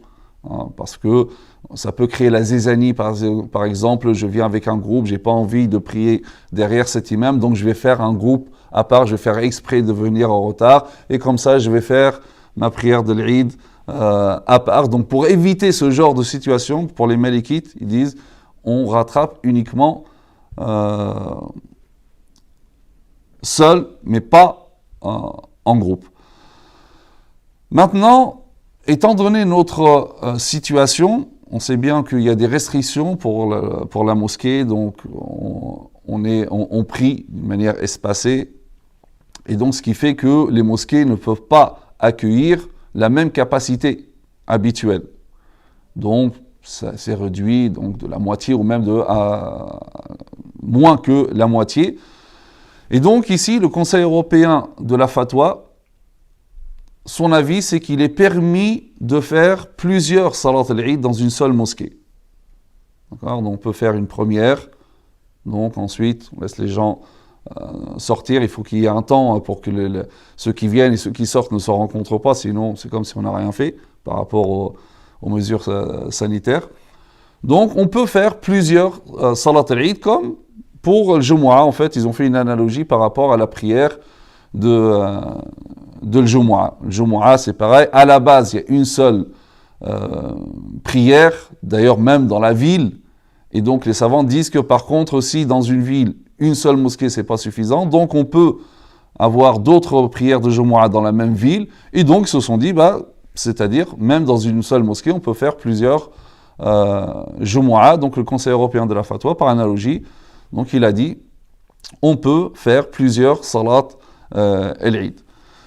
parce que ça peut créer la zézanie. Par exemple, je viens avec un groupe, j'ai pas envie de prier derrière cet imam, donc je vais faire un groupe à part, je vais faire exprès de venir en retard, et comme ça je vais faire ma prière de l'Eid à part. Donc pour éviter ce genre de situation, pour les Malikites, ils disent on rattrape uniquement seul, mais pas en groupe. Maintenant, étant donné notre situation, on sait bien qu'il y a des restrictions pour la mosquée, donc on prie d'une manière espacée, et donc ce qui fait que les mosquées ne peuvent pas accueillir la même capacité habituelle. Donc ça s'est réduit donc, de la moitié ou même moins que la moitié. Et donc ici, le Conseil européen de la fatwa, son avis, c'est qu'il est permis de faire plusieurs salat al-Eid dans une seule mosquée. D'accord ? Donc on peut faire une première, donc ensuite on laisse les gens sortir. Il faut qu'il y ait un temps pour que ceux qui viennent et ceux qui sortent ne se rencontrent pas, sinon c'est comme si on n'a rien fait par rapport aux mesures sanitaires. Donc on peut faire plusieurs salat al-Eid, comme pour le Jumu'ah. En fait, ils ont fait une analogie par rapport à la prière de le Jumu'ah. Le Jumu'ah, c'est pareil. À la base, il y a une seule prière, d'ailleurs même dans la ville. Et donc les savants disent que par contre aussi dans une ville, une seule mosquée, c'est pas suffisant. Donc on peut avoir d'autres prières de Jumu'ah dans la même ville. Et donc ils se sont dit, c'est-à-dire même dans une seule mosquée, on peut faire plusieurs Jumu'ah. Donc le Conseil européen de la fatwa, par analogie, donc il a dit, on peut faire plusieurs salat al-Eid.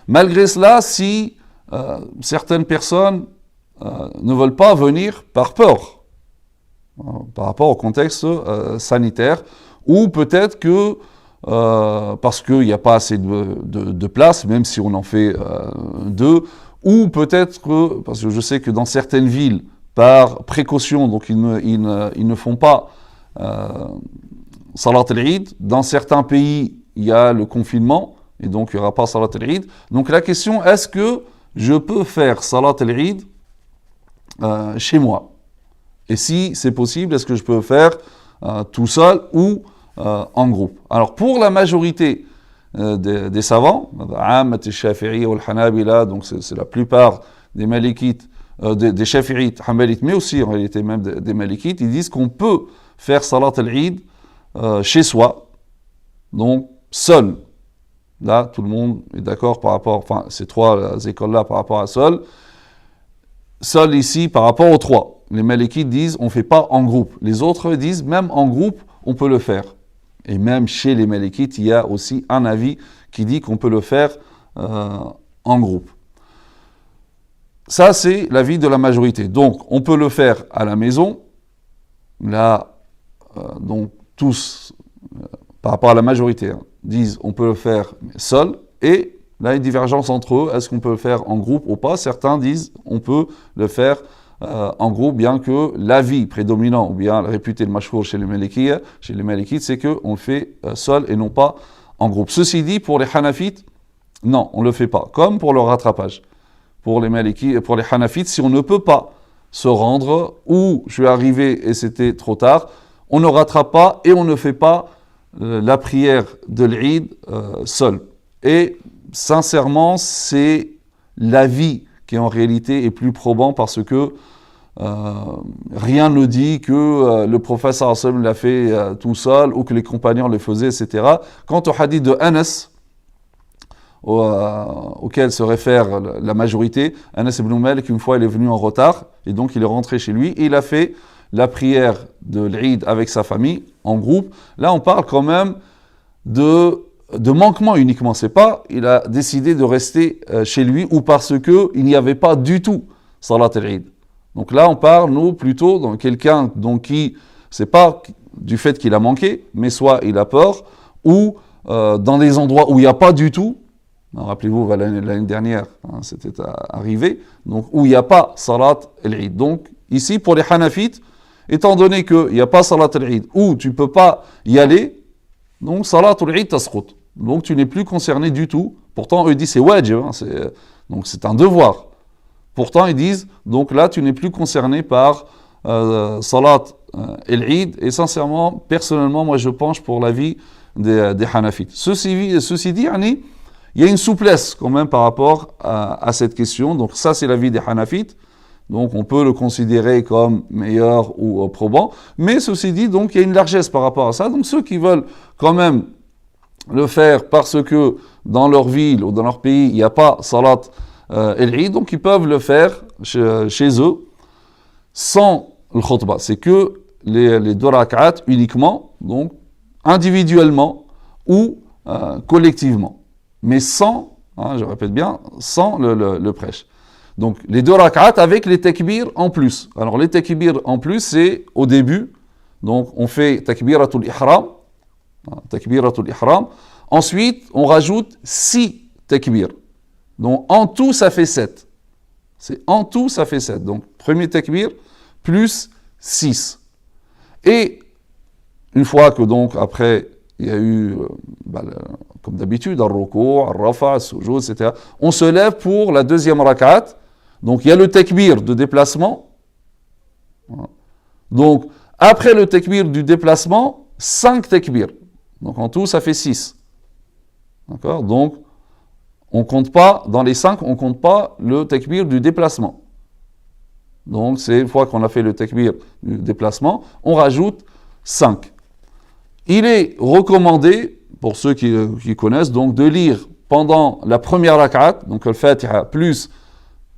Malgré cela, si certaines personnes ne veulent pas venir par peur, par rapport au contexte sanitaire, ou peut-être que parce qu'il n'y a pas assez de place, même si on en fait 2, ou peut-être que, parce que je sais que dans certaines villes, par précaution, donc ils ne font pas Salat al-Eid. Dans certains pays, il y a le confinement, et donc il n'y aura pas Salat al-Eid. Donc la question, est-ce que je peux faire Salat al-Eid chez moi? Et si c'est possible, est-ce que je peux faire tout seul ou en groupe? Alors pour la majorité des savants, donc c'est la plupart des Malikites, des Shafi'ites, Hanbalites, mais aussi en réalité même des Malikites, ils disent qu'on peut faire Salat al-Eid chez soi, donc seul. Là, tout le monde est d'accord par rapport, enfin, ces 3 écoles-là par rapport à seul. Seul ici par rapport aux 3. Les Malikites disent on ne fait pas en groupe. Les autres disent même en groupe, on peut le faire. Et même chez les Malikites, il y a aussi un avis qui dit qu'on peut le faire en groupe. Ça, c'est l'avis de la majorité. Donc, on peut le faire à la maison. Là, donc, tous, par rapport à la majorité, disent on peut le faire seul. Et là, il y a une divergence entre eux. Est-ce qu'on peut le faire en groupe ou pas? Certains disent on peut le faire en groupe, bien que l'avis prédominant, ou bien réputé le mashhour chez les Malikites, c'est qu'on le fait seul et non pas en groupe. Ceci dit, pour les Hanafites, non, on ne le fait pas, comme pour le rattrapage. Pour les Maliki, pour les Hanafites, si on ne peut pas se rendre, ou je suis arrivé et c'était trop tard, on ne rattrape pas et on ne fait pas la prière de l'Eid seul. Et sincèrement, c'est l'avis qui en réalité est plus probant parce que rien ne dit que le prophète sallallahu alayhi wa sallam l'a fait tout seul ou que les compagnons le faisaient, etc. Quant au hadith de Anas, auquel se réfère la majorité, Anas ibn Malik, une fois il est venu en retard et donc il est rentré chez lui et il a fait la prière de l'Eid avec sa famille en groupe. Là on parle quand même de manquement uniquement, c'est pas il a décidé de rester chez lui ou parce que il n'y avait pas du tout Salat al-Eid. Donc là on parle nous plutôt dans quelqu'un donc qui c'est pas du fait qu'il a manqué, mais soit il a peur ou dans des endroits où il n'y a pas du tout. Rappelez-vous, l'année dernière, c'était arrivé, donc où il n'y a pas Salat al-Eid. Donc ici pour les Hanafites, étant donné qu'il n'y a pas Salat al-Eid, ou tu ne peux pas y aller, donc Salat al-Eid tasqut. Donc tu n'es plus concerné du tout. Pourtant, eux disent c'est wajib, donc c'est un devoir. Pourtant, ils disent, donc là, tu n'es plus concerné par Salat al-Eid. Et sincèrement, personnellement, moi je penche pour l'avis des Hanafites. Ceci dit, il y a une souplesse quand même par rapport à cette question. Donc ça, c'est l'avis des Hanafites. Donc on peut le considérer comme meilleur ou probant. Mais ceci dit, donc il y a une largesse par rapport à ça. Donc ceux qui veulent quand même le faire parce que dans leur ville ou dans leur pays, il n'y a pas Salat al-Eid, donc ils peuvent le faire chez eux sans le khutbah. C'est que les deux rak'at uniquement, donc individuellement ou collectivement. Mais sans, je répète bien, sans le prêche. Donc les deux rak'at avec les takbir en plus. Alors les takbir en plus, c'est au début. Donc on fait takbiratul ihram. Takbiratul ihram. Ensuite, on rajoute 6 takbir. Donc en tout, ça fait 7. En tout, ça fait 7. Donc premier takbir plus 6. Et une fois que donc après, il y a eu, comme d'habitude, al-ruku', al-rafa', al-sujud, etc. On se lève pour la deuxième rak'at. Donc il y a le takbir de déplacement. Donc après le takbir du déplacement, 5 takbir. Donc en tout, ça fait 6. D'accord? Donc on compte pas, dans les 5, on compte pas le takbir du déplacement. Donc c'est une fois qu'on a fait le takbir du déplacement, on rajoute 5. Il est recommandé, pour ceux qui connaissent, donc de lire pendant la première rak'at, donc le Fatiha plus,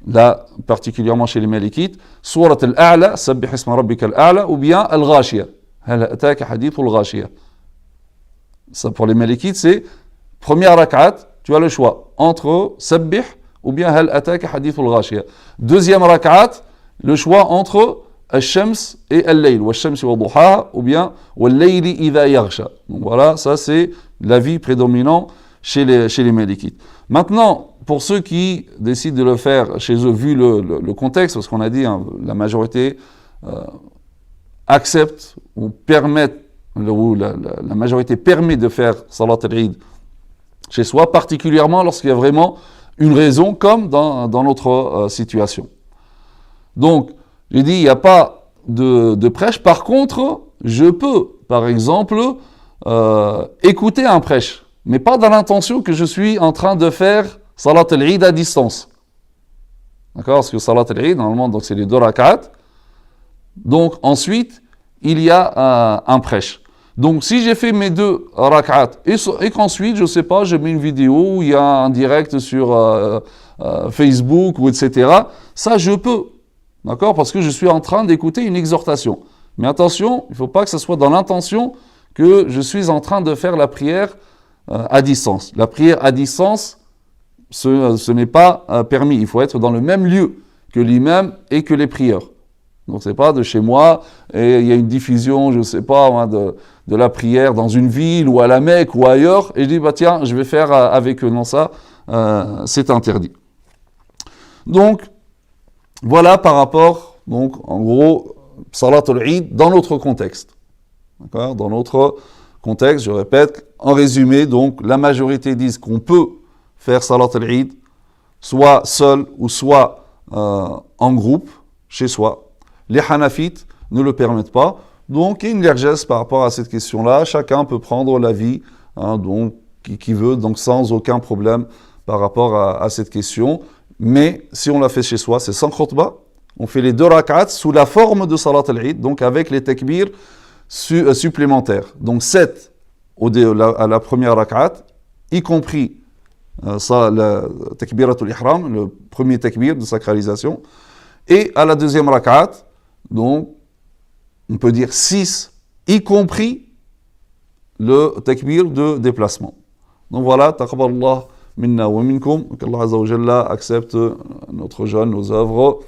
là particulièrement chez les Malikites, Surat al-A'la, Sabbih isma rabbika al-A'la, ou bien al-Ghashiyah. Hal ataka hadith al-Ghashiyah. Ça pour les Malikites, c'est première rak'at, tu as le choix entre Sabbih ou bien Hal ataka hadith al-Ghashiyah. Deuxième rak'at, le choix entre Al-Shams et Al-Layl, wa Al-Shams wa Duhaha, ou bien Wal-Layli idha yaghsha. Donc voilà, ça c'est l'avis prédominant chez les Malikites. Maintenant, pour ceux qui décident de le faire chez eux, vu le contexte, parce qu'on a dit, la majorité accepte ou permet, ou la majorité permet de faire Salat al-Eid chez soi, particulièrement lorsqu'il y a vraiment une raison, comme dans notre situation. Donc, j'ai dit, il n'y a pas de prêche. Par contre, je peux, par exemple, écouter un prêche, mais pas dans l'intention que je suis en train de faire Salat al-Eid à distance. D'accord? Parce que Salat al-Eid, normalement, donc c'est les 2 rak'at. Donc, ensuite, il y a un prêche. Donc, si j'ai fait mes 2 rak'at et qu'ensuite, je ne sais pas, je mets une vidéo où il y a un direct sur Facebook ou etc., ça, je peux. D'accord? Parce que je suis en train d'écouter une exhortation. Mais attention, il ne faut pas que ce soit dans l'intention que je suis en train de faire la prière à distance. La prière à distance, ce n'est pas permis. Il faut être dans le même lieu que l'imam et que les prieurs. Donc c'est pas de chez moi et il y a une diffusion, je ne sais pas, de la prière dans une ville ou à la Mecque ou ailleurs et je dis tiens, je vais faire avec eux. Non, ça, c'est interdit. Donc, voilà par rapport, donc en gros, Salat al-Eid dans notre contexte. D'accord? Dans notre contexte, je répète, en résumé, donc, la majorité disent qu'on peut faire Salat al-Eid, soit seul ou soit en groupe, chez soi. Les Hanafites ne le permettent pas. Donc, il y a une largesse par rapport à cette question-là. Chacun peut prendre l'avis qui veut, donc sans aucun problème par rapport à cette question. Mais si on l'a fait chez soi, c'est sans khutbah. On fait les 2 rak'ats sous la forme de Salat al-Eid, donc avec les takbirs supplémentaires. Donc 7 à la première rak'at, y compris le takbiratul ihram, le premier takbir de sacralisation. Et à la deuxième rak'at, donc on peut dire 6, y compris le takbir de déplacement. Donc voilà, taqabbalallah minna wa minkum, qu'Allah Azza wa Jalla accepte notre jeûne, nos œuvres.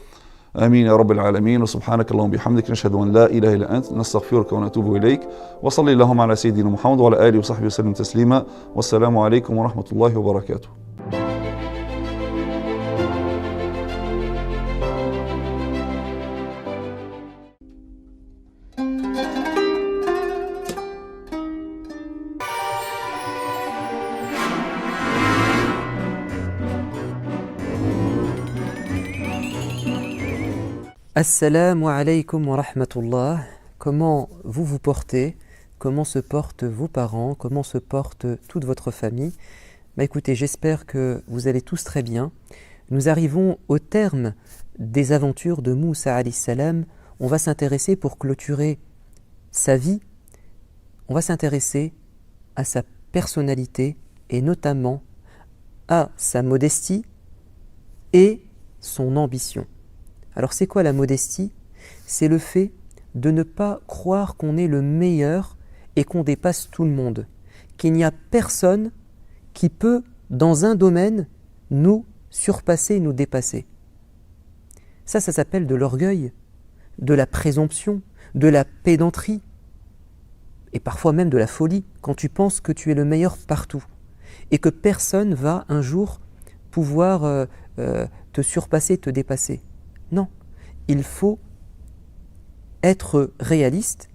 آمين يا رب العالمين وسبحانك اللهم وبحمدك نشهد أن لا إله إلا أنت نستغفرك ونتوب إليك وصلي اللهم على سيدنا محمد وعلى آله وصحبه وسلم تسليما والسلام عليكم ورحمة الله وبركاته. Assalamu alaikum wa rahmatullah. Comment vous vous portez? Comment se portent vos parents? Comment se porte toute votre famille? Écoutez, j'espère que vous allez tous très bien. Nous arrivons au terme des aventures de Moussa alayhi salam. On va s'intéresser pour clôturer sa vie. On va s'intéresser à sa personnalité et notamment à sa modestie et son ambition. Alors c'est quoi la modestie? C'est le fait de ne pas croire qu'on est le meilleur et qu'on dépasse tout le monde, qu'il n'y a personne qui peut, dans un domaine, nous surpasser, nous dépasser. Ça s'appelle de l'orgueil, de la présomption, de la pédanterie, et parfois même de la folie, quand tu penses que tu es le meilleur partout, et que personne va un jour pouvoir te surpasser, te dépasser. Non, il faut être réaliste,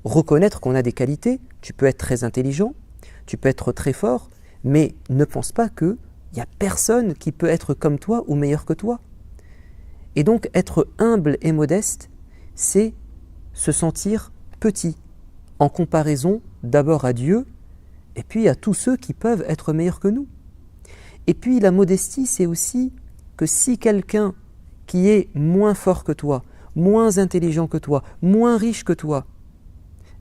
reconnaître qu'on a des qualités, tu peux être très intelligent, tu peux être très fort, mais ne pense pas qu'il n'y a personne qui peut être comme toi ou meilleur que toi. Et donc être humble et modeste, c'est se sentir petit, en comparaison d'abord à Dieu, et puis à tous ceux qui peuvent être meilleurs que nous. Et puis la modestie, c'est aussi que si quelqu'un qui est moins fort que toi, moins intelligent que toi, moins riche que toi,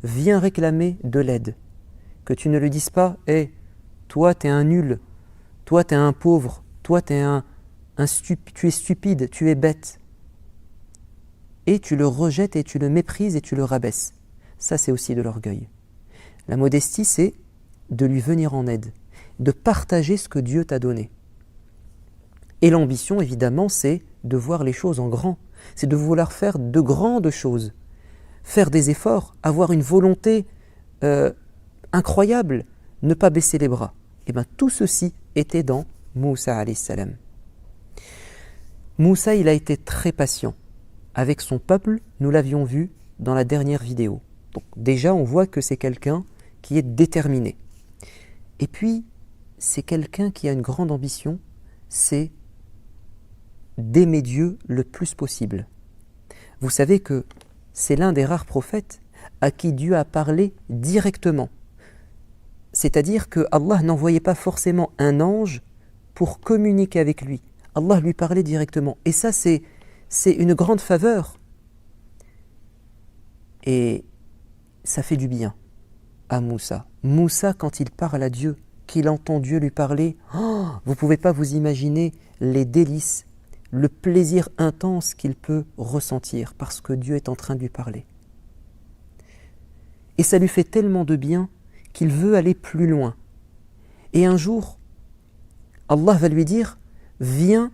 vient réclamer de l'aide, que tu ne lui dises pas « Hé, toi t'es un nul, toi t'es un pauvre, toi tu es stupide, tu es bête », et tu le rejettes et tu le méprises et tu le rabaisses. Ça, c'est aussi de l'orgueil. La modestie, c'est de lui venir en aide, de partager ce que Dieu t'a donné. Et l'ambition, évidemment, c'est de voir les choses en grand, c'est de vouloir faire de grandes choses, faire des efforts, avoir une volonté incroyable, ne pas baisser les bras. Et bien tout ceci était dans Moussa alayhi salam. Moussa, il a été très patient avec son peuple, nous l'avions vu dans la dernière vidéo. Donc déjà, on voit que c'est quelqu'un qui est déterminé. Et puis, c'est quelqu'un qui a une grande ambition, c'est d'aimer Dieu le plus possible. Vous savez que c'est l'un des rares prophètes à qui Dieu a parlé directement. C'est-à-dire que Allah n'envoyait pas forcément un ange pour communiquer avec lui. Allah lui parlait directement. Et ça, c'est une grande faveur. Et ça fait du bien à Moussa. Moussa, quand il parle à Dieu, qu'il entend Dieu lui parler, vous ne pouvez pas vous imaginer les délices, le plaisir intense qu'il peut ressentir parce que Dieu est en train de lui parler. Et ça lui fait tellement de bien qu'il veut aller plus loin. Et un jour, Allah va lui dire, viens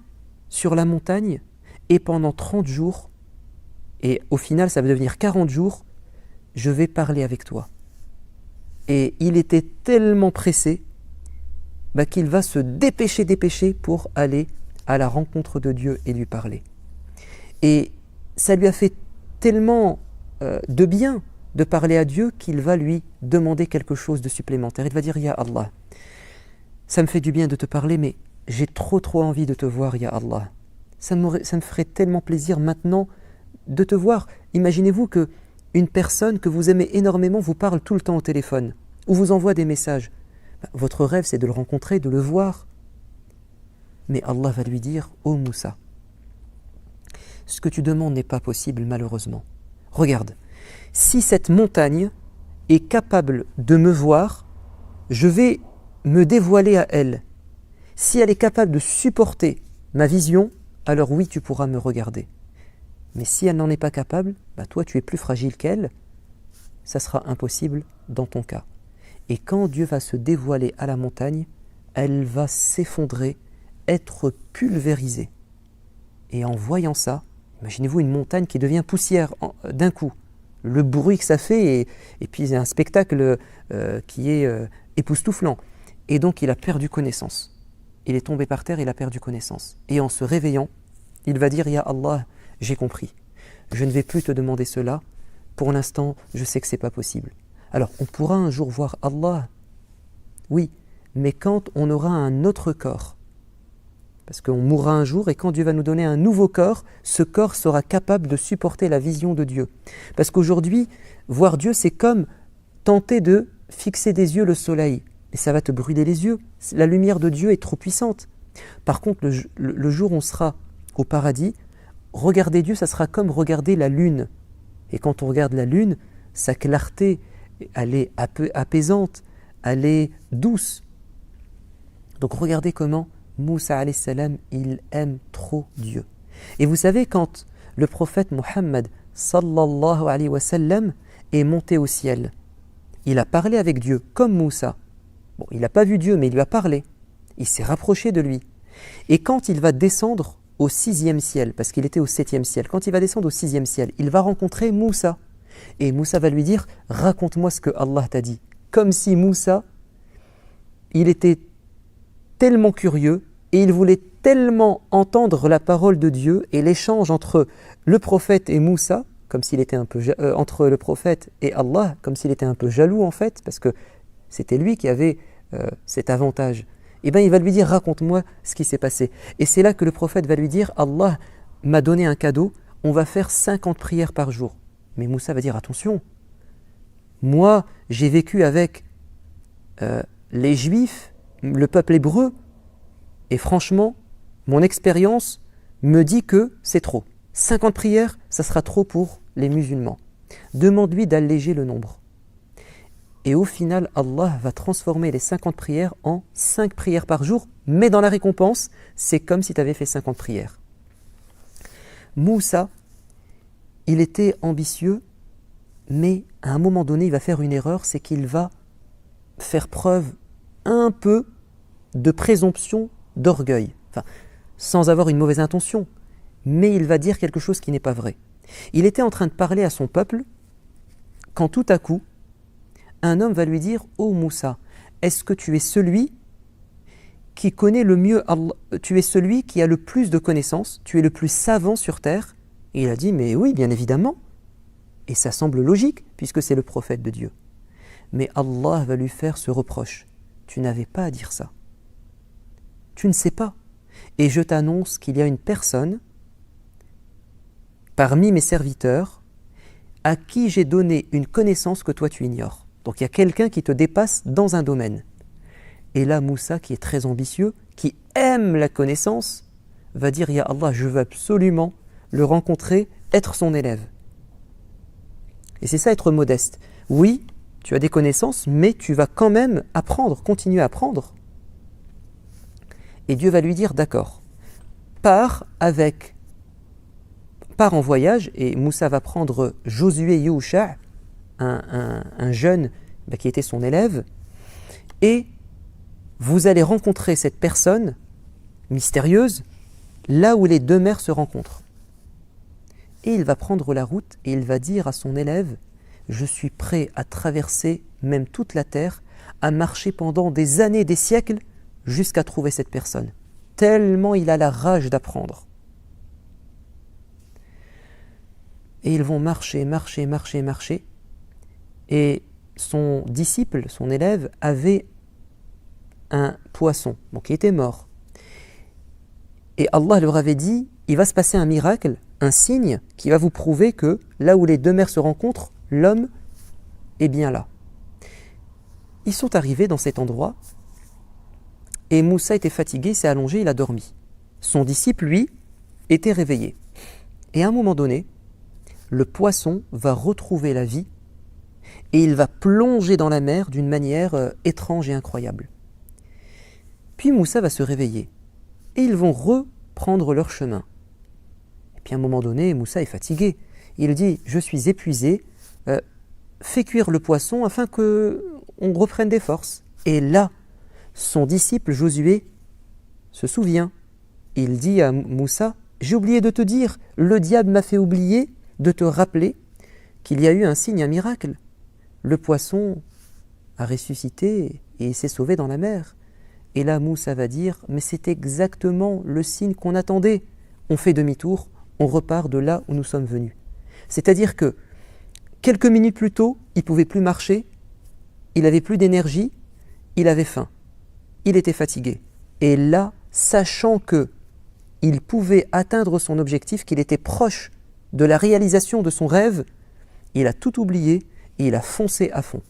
sur la montagne et pendant 30 jours, et au final ça va devenir 40 jours, je vais parler avec toi. Et il était tellement pressé qu'il va se dépêcher pour aller à la rencontre de Dieu et lui parler. Et ça lui a fait tellement de bien de parler à Dieu qu'il va lui demander quelque chose de supplémentaire. Il va dire, Ya Allah, ça me fait du bien de te parler, mais j'ai trop envie de te voir, Ya Allah. Ça me ferait tellement plaisir maintenant de te voir. Imaginez-vous que une personne que vous aimez énormément vous parle tout le temps au téléphone ou vous envoie des messages. Votre rêve, c'est de le rencontrer, de le voir. Mais Allah va lui dire, ô Moussa, ce que tu demandes n'est pas possible malheureusement. Regarde, si cette montagne est capable de me voir, je vais me dévoiler à elle. Si elle est capable de supporter ma vision, alors oui, tu pourras me regarder. Mais si elle n'en est pas capable, toi tu es plus fragile qu'elle, ça sera impossible dans ton cas. Et quand Dieu va se dévoiler à la montagne, elle va s'effondrer, être pulvérisée. Et en voyant ça, imaginez-vous une montagne qui devient poussière d'un coup. Le bruit que ça fait, et puis un spectacle qui est époustouflant. Et donc il a perdu connaissance. Il est tombé par terre, il a perdu connaissance. Et en se réveillant, il va dire, Ya Allah, j'ai compris. Je ne vais plus te demander cela. Pour l'instant, je sais que ce n'est pas possible. Alors, on pourra un jour voir Allah. Oui, mais quand on aura un autre corps. Parce qu'on mourra un jour et quand Dieu va nous donner un nouveau corps, ce corps sera capable de supporter la vision de Dieu. Parce qu'aujourd'hui, voir Dieu, c'est comme tenter de fixer des yeux le soleil. Et ça va te brûler les yeux. La lumière de Dieu est trop puissante. Par contre, le jour où on sera au paradis, regarder Dieu, ça sera comme regarder la lune. Et quand on regarde la lune, sa clarté, elle est apaisante, elle est douce. Donc regardez comment Moussa alayhi salam, il aime trop Dieu. Et vous savez, quand le prophète Muhammad sallallahu alayhi wa sallam est monté au ciel, il a parlé avec Dieu comme Moussa. Bon, il n'a pas vu Dieu, mais il lui a parlé. Il s'est rapproché de lui. Et quand il va descendre au 6e ciel, parce qu'il était au 7e ciel, quand il va descendre au 6e ciel, il va rencontrer Moussa. Et Moussa va lui dire, raconte-moi ce que Allah t'a dit. Comme si Moussa, il était tellement curieux et il voulait tellement entendre la parole de Dieu et l'échange entre le prophète et Moussa, comme s'il était un peu entre le prophète et Allah, comme s'il était un peu jaloux en fait, parce que c'était lui qui avait cet avantage. Et bien il va lui dire, raconte-moi ce qui s'est passé. Et c'est là que le prophète va lui dire, Allah m'a donné un cadeau, on va faire 50 prières par jour. Mais Moussa va dire, attention, moi j'ai vécu avec les Juifs, le peuple hébreu, et franchement, mon expérience me dit que c'est trop. 50 prières, ça sera trop pour les musulmans. Demande-lui d'alléger le nombre. Et au final, Allah va transformer les 50 prières en 5 prières par jour, mais dans la récompense, c'est comme si tu avais fait 50 prières. Moussa, il était ambitieux, mais à un moment donné, il va faire une erreur, c'est qu'il va faire preuve un peu de présomption, d'orgueil. Enfin, sans avoir une mauvaise intention, mais il va dire quelque chose qui n'est pas vrai. Il était en train de parler à son peuple, quand tout à coup, un homme va lui dire, « Oh Moussa, est-ce que tu es celui qui connaît le mieux Allah, tu es celui qui a le plus de connaissances, tu es le plus savant sur terre ?» Et il a dit, « Mais oui, bien évidemment. » Et ça semble logique, puisque c'est le prophète de Dieu. Mais Allah va lui faire ce reproche. Tu n'avais pas à dire ça. Tu ne sais pas. Et je t'annonce qu'il y a une personne parmi mes serviteurs à qui j'ai donné une connaissance que toi tu ignores. Donc il y a quelqu'un qui te dépasse dans un domaine. Et là, Moussa, qui est très ambitieux, qui aime la connaissance, va dire, Ya Allah, je veux absolument le rencontrer, être son élève. Et c'est ça, être modeste. Oui, tu as des connaissances, mais tu vas quand même apprendre, continuer à apprendre. Et Dieu va lui dire, d'accord, pars en voyage, et Moussa va prendre Josué Yehusha, un jeune qui était son élève, et vous allez rencontrer cette personne mystérieuse là où les deux mers se rencontrent. Et il va prendre la route et il va dire à son élève, je suis prêt à traverser même toute la terre, à marcher pendant des années, des siècles, jusqu'à trouver cette personne. Tellement il a la rage d'apprendre. Et ils vont marcher. Et son disciple, son élève, avait un poisson, donc qui était mort. Et Allah leur avait dit, il va se passer un miracle, un signe qui va vous prouver que là où les deux mers se rencontrent, l'homme est bien là. Ils sont arrivés dans cet endroit et Moussa était fatigué, il s'est allongé, il a dormi. Son disciple, lui, était réveillé. Et à un moment donné, le poisson va retrouver la vie et il va plonger dans la mer d'une manière étrange et incroyable. Puis Moussa va se réveiller et ils vont reprendre leur chemin. Et puis à un moment donné, Moussa est fatigué. Il dit, je suis épuisé, fais cuire le poisson afin qu'on reprenne des forces. Et là, son disciple Josué se souvient. Il dit à Moussa, j'ai oublié de te dire, le diable m'a fait oublier de te rappeler qu'il y a eu un signe, un miracle. Le poisson a ressuscité et s'est sauvé dans la mer. Et là, Moussa va dire, mais c'est exactement le signe qu'on attendait. On fait demi-tour, on repart de là où nous sommes venus. C'est-à-dire que quelques minutes plus tôt, il ne pouvait plus marcher, il n'avait plus d'énergie, il avait faim, il était fatigué. Et là, sachant qu'il pouvait atteindre son objectif, qu'il était proche de la réalisation de son rêve, il a tout oublié et il a foncé à fond.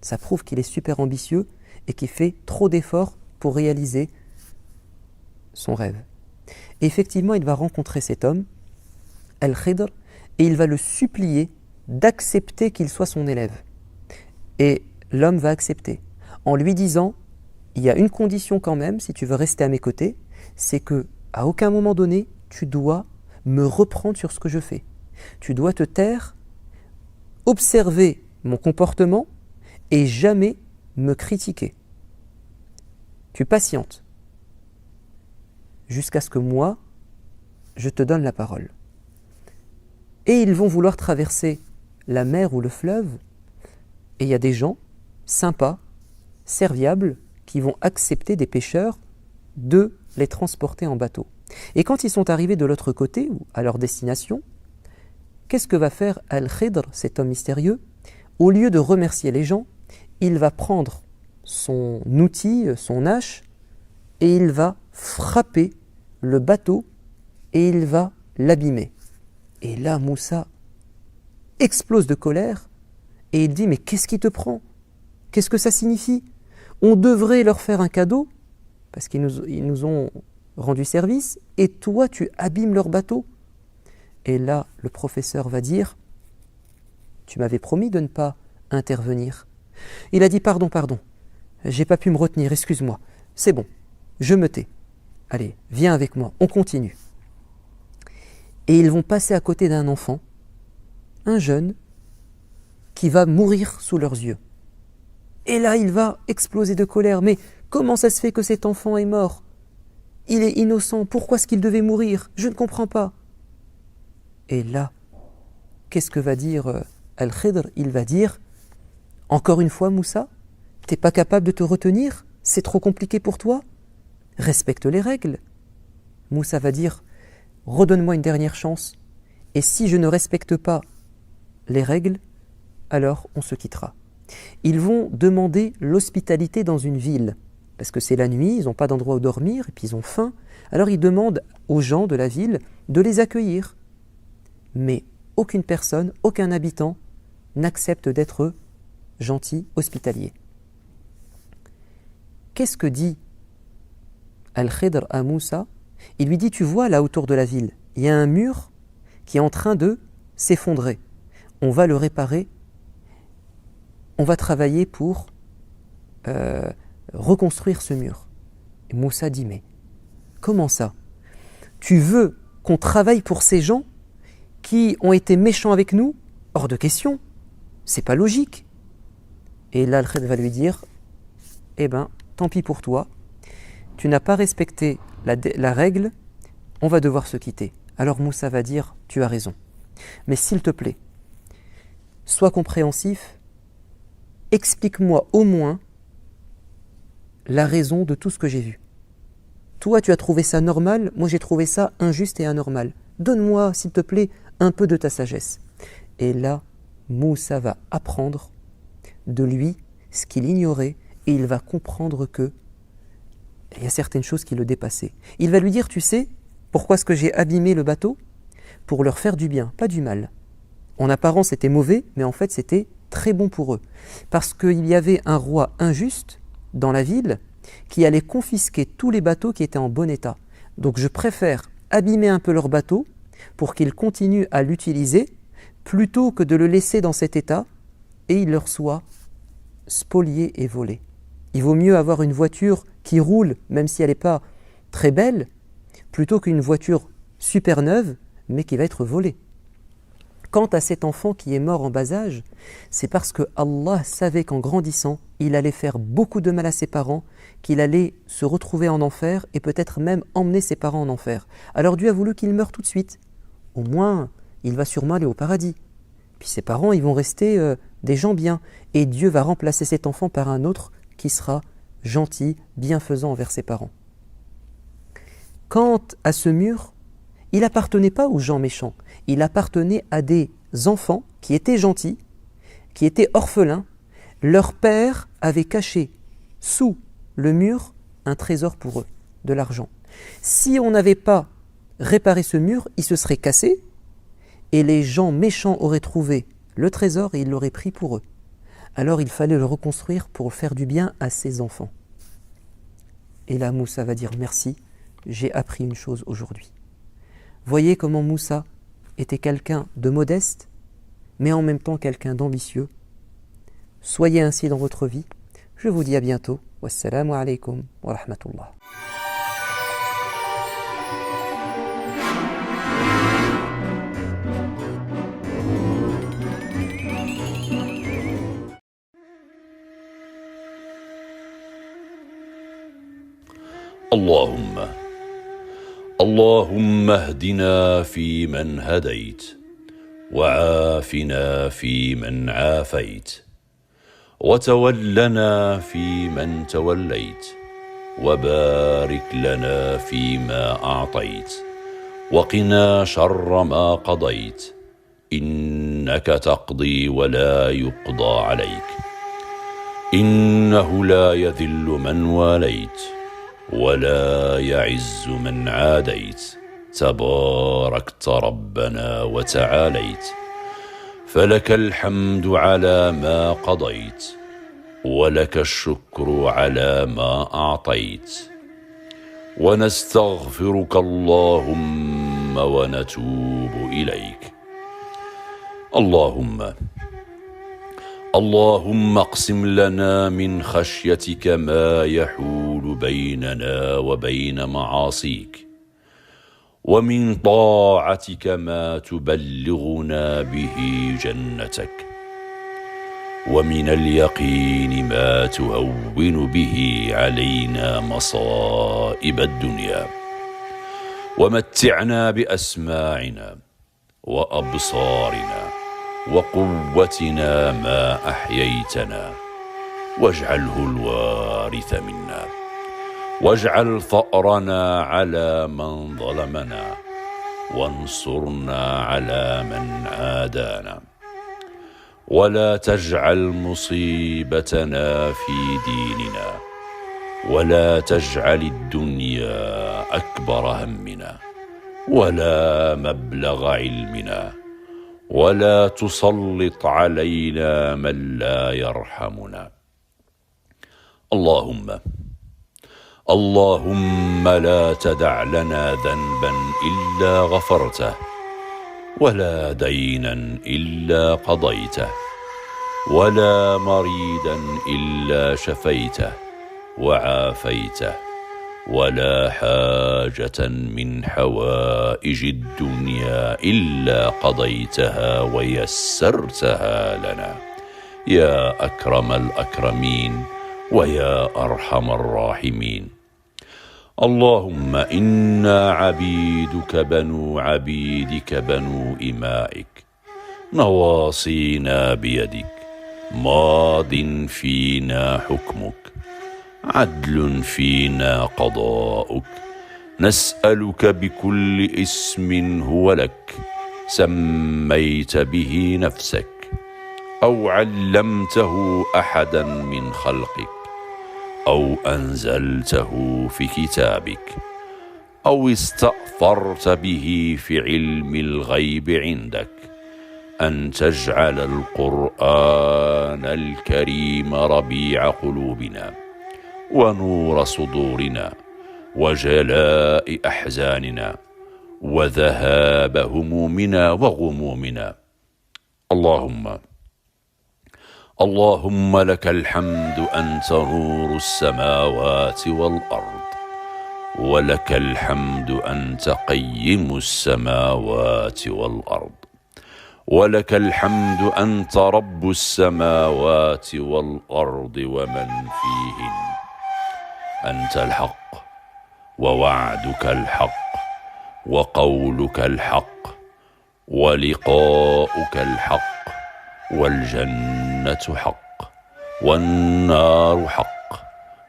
Ça prouve qu'il est super ambitieux et qu'il fait trop d'efforts pour réaliser son rêve. Et effectivement, il va rencontrer cet homme, Al-Khidr, et il va le supplier d'accepter qu'il soit son élève. Et l'homme va accepter, en lui disant, il y a une condition quand même, si tu veux rester à mes côtés, c'est que à aucun moment donné, tu dois me reprendre sur ce que je fais. Tu dois te taire, observer mon comportement et jamais me critiquer. Tu patientes jusqu'à ce que moi, je te donne la parole. Et ils vont vouloir traverser la mer ou le fleuve, et il y a des gens sympas, serviables, qui vont accepter des pêcheurs de les transporter en bateau. Et quand ils sont arrivés de l'autre côté, ou à leur destination, qu'est-ce que va faire Al-Khidr, cet homme mystérieux? Au lieu de remercier les gens, il va prendre son outil, son hache, et il va frapper le bateau et il va l'abîmer. Et là, Moussa explose de colère et il dit, mais qu'est-ce qui te prend? Qu'est-ce que ça signifie? On devrait leur faire un cadeau parce qu'ils nous ont rendu service et toi, tu abîmes leur bateau. Et là, le professeur va dire, tu m'avais promis de ne pas intervenir. Il a dit, pardon, j'ai pas pu me retenir, excuse-moi. C'est bon, je me tais. Allez, viens avec moi, on continue. Et ils vont passer à côté d'un enfant, un jeune, qui va mourir sous leurs yeux. Et là, il va exploser de colère. Mais comment ça se fait que cet enfant est mort? Il est innocent, pourquoi est-ce qu'il devait mourir? Je ne comprends pas. Et là, qu'est-ce que va dire Al-Khidr? Il va dire, encore une fois Moussa, t'es pas capable de te retenir? C'est trop compliqué pour toi? Respecte les règles. Moussa va dire, redonne-moi une dernière chance, et si je ne respecte pas les règles, alors on se quittera. Ils vont demander l'hospitalité dans une ville, parce que c'est la nuit, ils n'ont pas d'endroit où dormir, et puis ils ont faim. Alors ils demandent aux gens de la ville de les accueillir. Mais aucune personne, aucun habitant n'accepte d'être gentil, hospitalier. Qu'est-ce que dit Al-Khidr à Moussa? Il lui dit, tu vois là autour de la ville, il y a un mur qui est en train de s'effondrer. On va le réparer, on va travailler pour reconstruire ce mur. Et Moussa dit, mais comment ça? Tu veux qu'on travaille pour ces gens qui ont été méchants avec nous? Hors de question, c'est pas logique. Et là, Al-Khidr va lui dire, eh ben, tant pis pour toi, tu n'as pas respecté la règle, on va devoir se quitter. Alors Moussa va dire, tu as raison. Mais s'il te plaît, sois compréhensif, explique-moi au moins la raison de tout ce que j'ai vu. Toi, tu as trouvé ça normal, moi j'ai trouvé ça injuste et anormal. Donne-moi, s'il te plaît, un peu de ta sagesse. Et là, Moussa va apprendre de lui ce qu'il ignorait et il va comprendre que il y a certaines choses qui le dépassaient. Il va lui dire, tu sais, pourquoi est-ce que j'ai abîmé le bateau? Pour leur faire du bien, pas du mal. En apparence, c'était mauvais, mais en fait, c'était très bon pour eux. Parce qu'il y avait un roi injuste dans la ville qui allait confisquer tous les bateaux qui étaient en bon état. Donc je préfère abîmer un peu leur bateau pour qu'ils continuent à l'utiliser plutôt que de le laisser dans cet état et il leur soit spolié et volé. Il vaut mieux avoir une voiture qui roule, même si elle n'est pas très belle, plutôt qu'une voiture super neuve, mais qui va être volée. Quant à cet enfant qui est mort en bas âge, c'est parce que Allah savait qu'en grandissant, il allait faire beaucoup de mal à ses parents, qu'il allait se retrouver en enfer et peut-être même emmener ses parents en enfer. Alors Dieu a voulu qu'il meure tout de suite. Au moins, il va sûrement aller au paradis. Puis ses parents, ils vont rester des gens bien. Et Dieu va remplacer cet enfant par un autre qui sera gentil, bienfaisant envers ses parents. Quant à ce mur, il n'appartenait pas aux gens méchants. Il appartenait à des enfants qui étaient gentils, qui étaient orphelins. Leur père avait caché sous le mur un trésor pour eux, de l'argent. Si on n'avait pas réparé ce mur, il se serait cassé et les gens méchants auraient trouvé le trésor et ils l'auraient pris pour eux. Alors il fallait le reconstruire pour faire du bien à ses enfants. Et là, Moussa va dire merci, j'ai appris une chose aujourd'hui. Voyez comment Moussa était quelqu'un de modeste, mais en même temps quelqu'un d'ambitieux. Soyez ainsi dans votre vie. Je vous dis à bientôt. Wassalamu alaikum wa rahmatullah. اللهم اهدنا فيمن هديت وعافنا فيمن عافيت وتولنا فيمن توليت وبارك لنا فيما أعطيت وقنا شر ما قضيت إنك تقضي ولا يقضى عليك إنه لا يذل من واليت ولا يعز من عاديت تباركت ربنا وتعاليت فلك الحمد على ما قضيت ولك الشكر على ما أعطيت ونستغفرك اللهم ونتوب إليك اللهم اقسم لنا من خشيتك ما يحول بيننا وبين معاصيك ومن طاعتك ما تبلغنا به جنتك ومن اليقين ما تهون به علينا مصائب الدنيا ومتعنا بأسماعنا وأبصارنا وقوتنا ما أحييتنا واجعله الوارث منا واجعل ثأرنا على من ظلمنا وانصرنا على من عادانا ولا تجعل مصيبتنا في ديننا ولا تجعل الدنيا أكبر همنا ولا مبلغ علمنا ولا تسلط علينا من لا يرحمنا اللهم لا تدع لنا ذنبا إلا غفرته ولا دينا إلا قضيته ولا مريدا إلا شفيته وعافيته ولا حاجة من حوائج الدنيا إلا قضيتها ويسرتها لنا يا أكرم الأكرمين ويا أرحم الراحمين اللهم إنا عبيدك بنو عبيدك بنو إمائك نواصينا بيدك ماض فينا حكمك عدل فينا قضاؤك نسألك بكل اسم هو لك سميت به نفسك أو علمته أحدا من خلقك أو أنزلته في كتابك أو استأثرت به في علم الغيب عندك أن تجعل القرآن الكريم ربيع قلوبنا ونور صدورنا وجلاء أحزاننا وذهاب همومنا وغمومنا. اللهم لك الحمد أنت نور السماوات والأرض، ولك الحمد أنت قيم السماوات والأرض، ولك الحمد أنت رب السماوات والأرض ومن فيهن. أنت الحق ووعدك الحق وقولك الحق ولقاؤك الحق والجنة حق والنار حق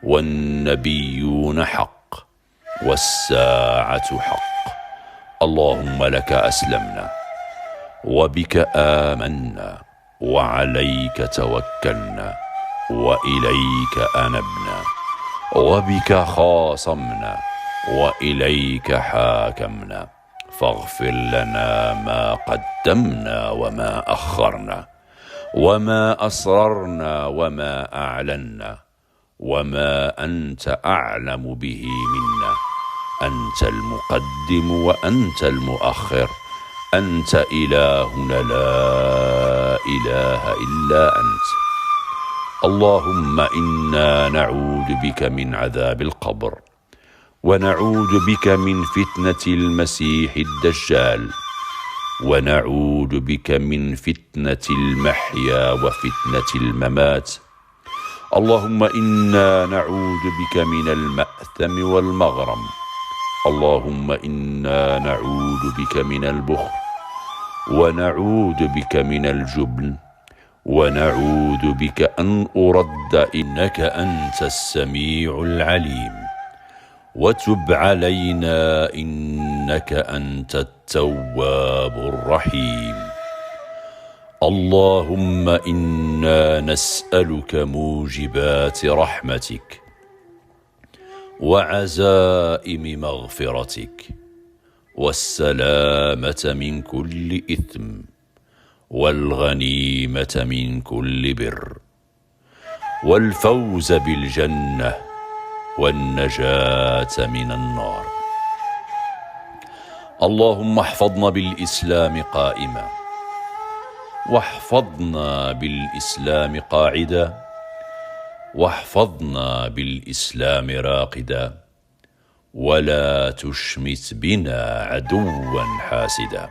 والنبيون حق والساعة حق. اللهم لك أسلمنا وبك آمنا وعليك توكلنا وإليك أنبنا وبك خاصمنا وإليك حاكمنا، فاغفر لنا ما قدمنا وما أخرنا وما أسررنا وما أعلنا وما أنت أعلم به منا. أنت المقدم وأنت المؤخر، أنت إلهنا لا إله إلا أنت. اللهم إنا نعوذ بك من عذاب القبر، ونعوذ بك من فتنة المسيح الدجال، ونعوذ بك من فتنة المحيا وفتنة الممات. اللهم إنا نعوذ بك من المأثم والمغرم. اللهم إنا نعوذ بك من البخل، ونعوذ بك من الجبن، ونعوذ بك أن أرد. إنك أنت السميع العليم، وتب علينا إنك أنت التواب الرحيم. اللهم إنا نسألك موجبات رحمتك وعزائم مغفرتك والسلامة من كل إثم والغنيمة من كل بر والفوز بالجنة والنجاة من النار. اللهم احفظنا بالإسلام قائما، واحفظنا بالإسلام قاعدا، واحفظنا بالإسلام راقدا، ولا تشمت بنا عدوا حاسدا.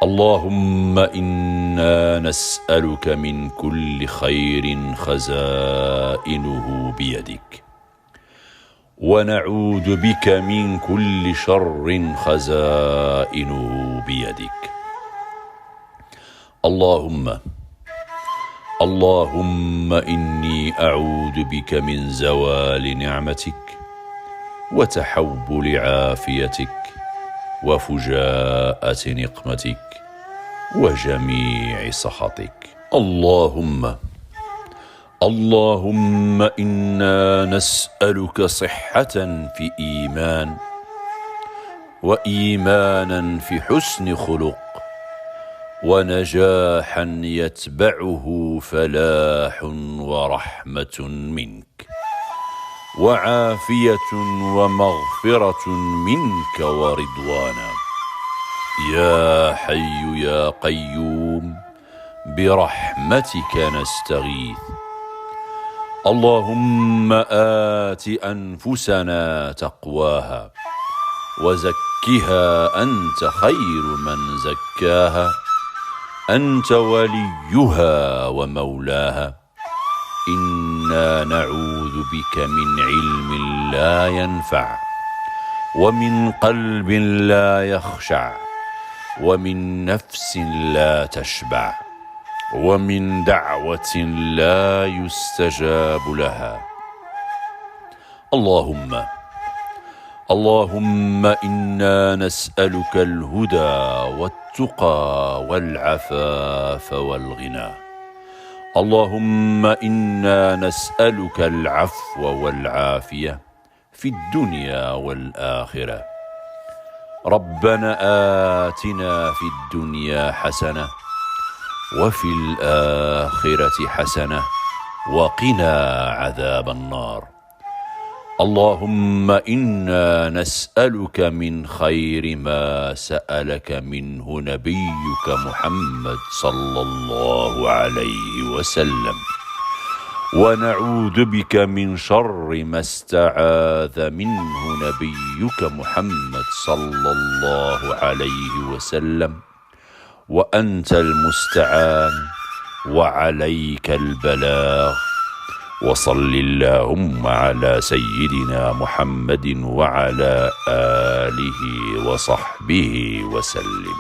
اللهم إنا نسألك من كل خير خزائنه بيدك، ونعوذ بك من كل شر خزائنه بيدك. اللهم إني أعوذ بك من زوال نعمتك وتحول عافيتك وفجاءة نقمتك وجميع سخطك. اللهم إنا نسألك صحة في إيمان، وإيمانا في حسن خلق، ونجاحا يتبعه فلاح ورحمة منك، وعافية ومغفرة منك ورضوانا. يا حي يا قيوم برحمتك نستغيث. اللهم آت أنفسنا تقواها وزكها أنت خير من زكاها، أنت وليها ومولاها. إنا نعوذ بك من علم لا ينفع، ومن قلب لا يخشع، ومن نفس لا تشبع، ومن دعوة لا يستجاب لها. اللهم إنا نسألك الهدى والتقى والعفاف والغنى. اللهم إنا نسألك العفو والعافية في الدنيا والآخرة. ربنا آتنا في الدنيا حسنة وفي الآخرة حسنة وقنا عذاب النار. اللهم إنا نسألك من خير ما سألك منه نبيك محمد صلى الله عليه وسلم، ونعوذ بك من شر ما استعاذ منه نبيك محمد صلى الله عليه وسلم، وأنت المستعان وعليك البلاغ. وصل اللهم على سيدنا محمد وعلى آله وصحبه وسلم.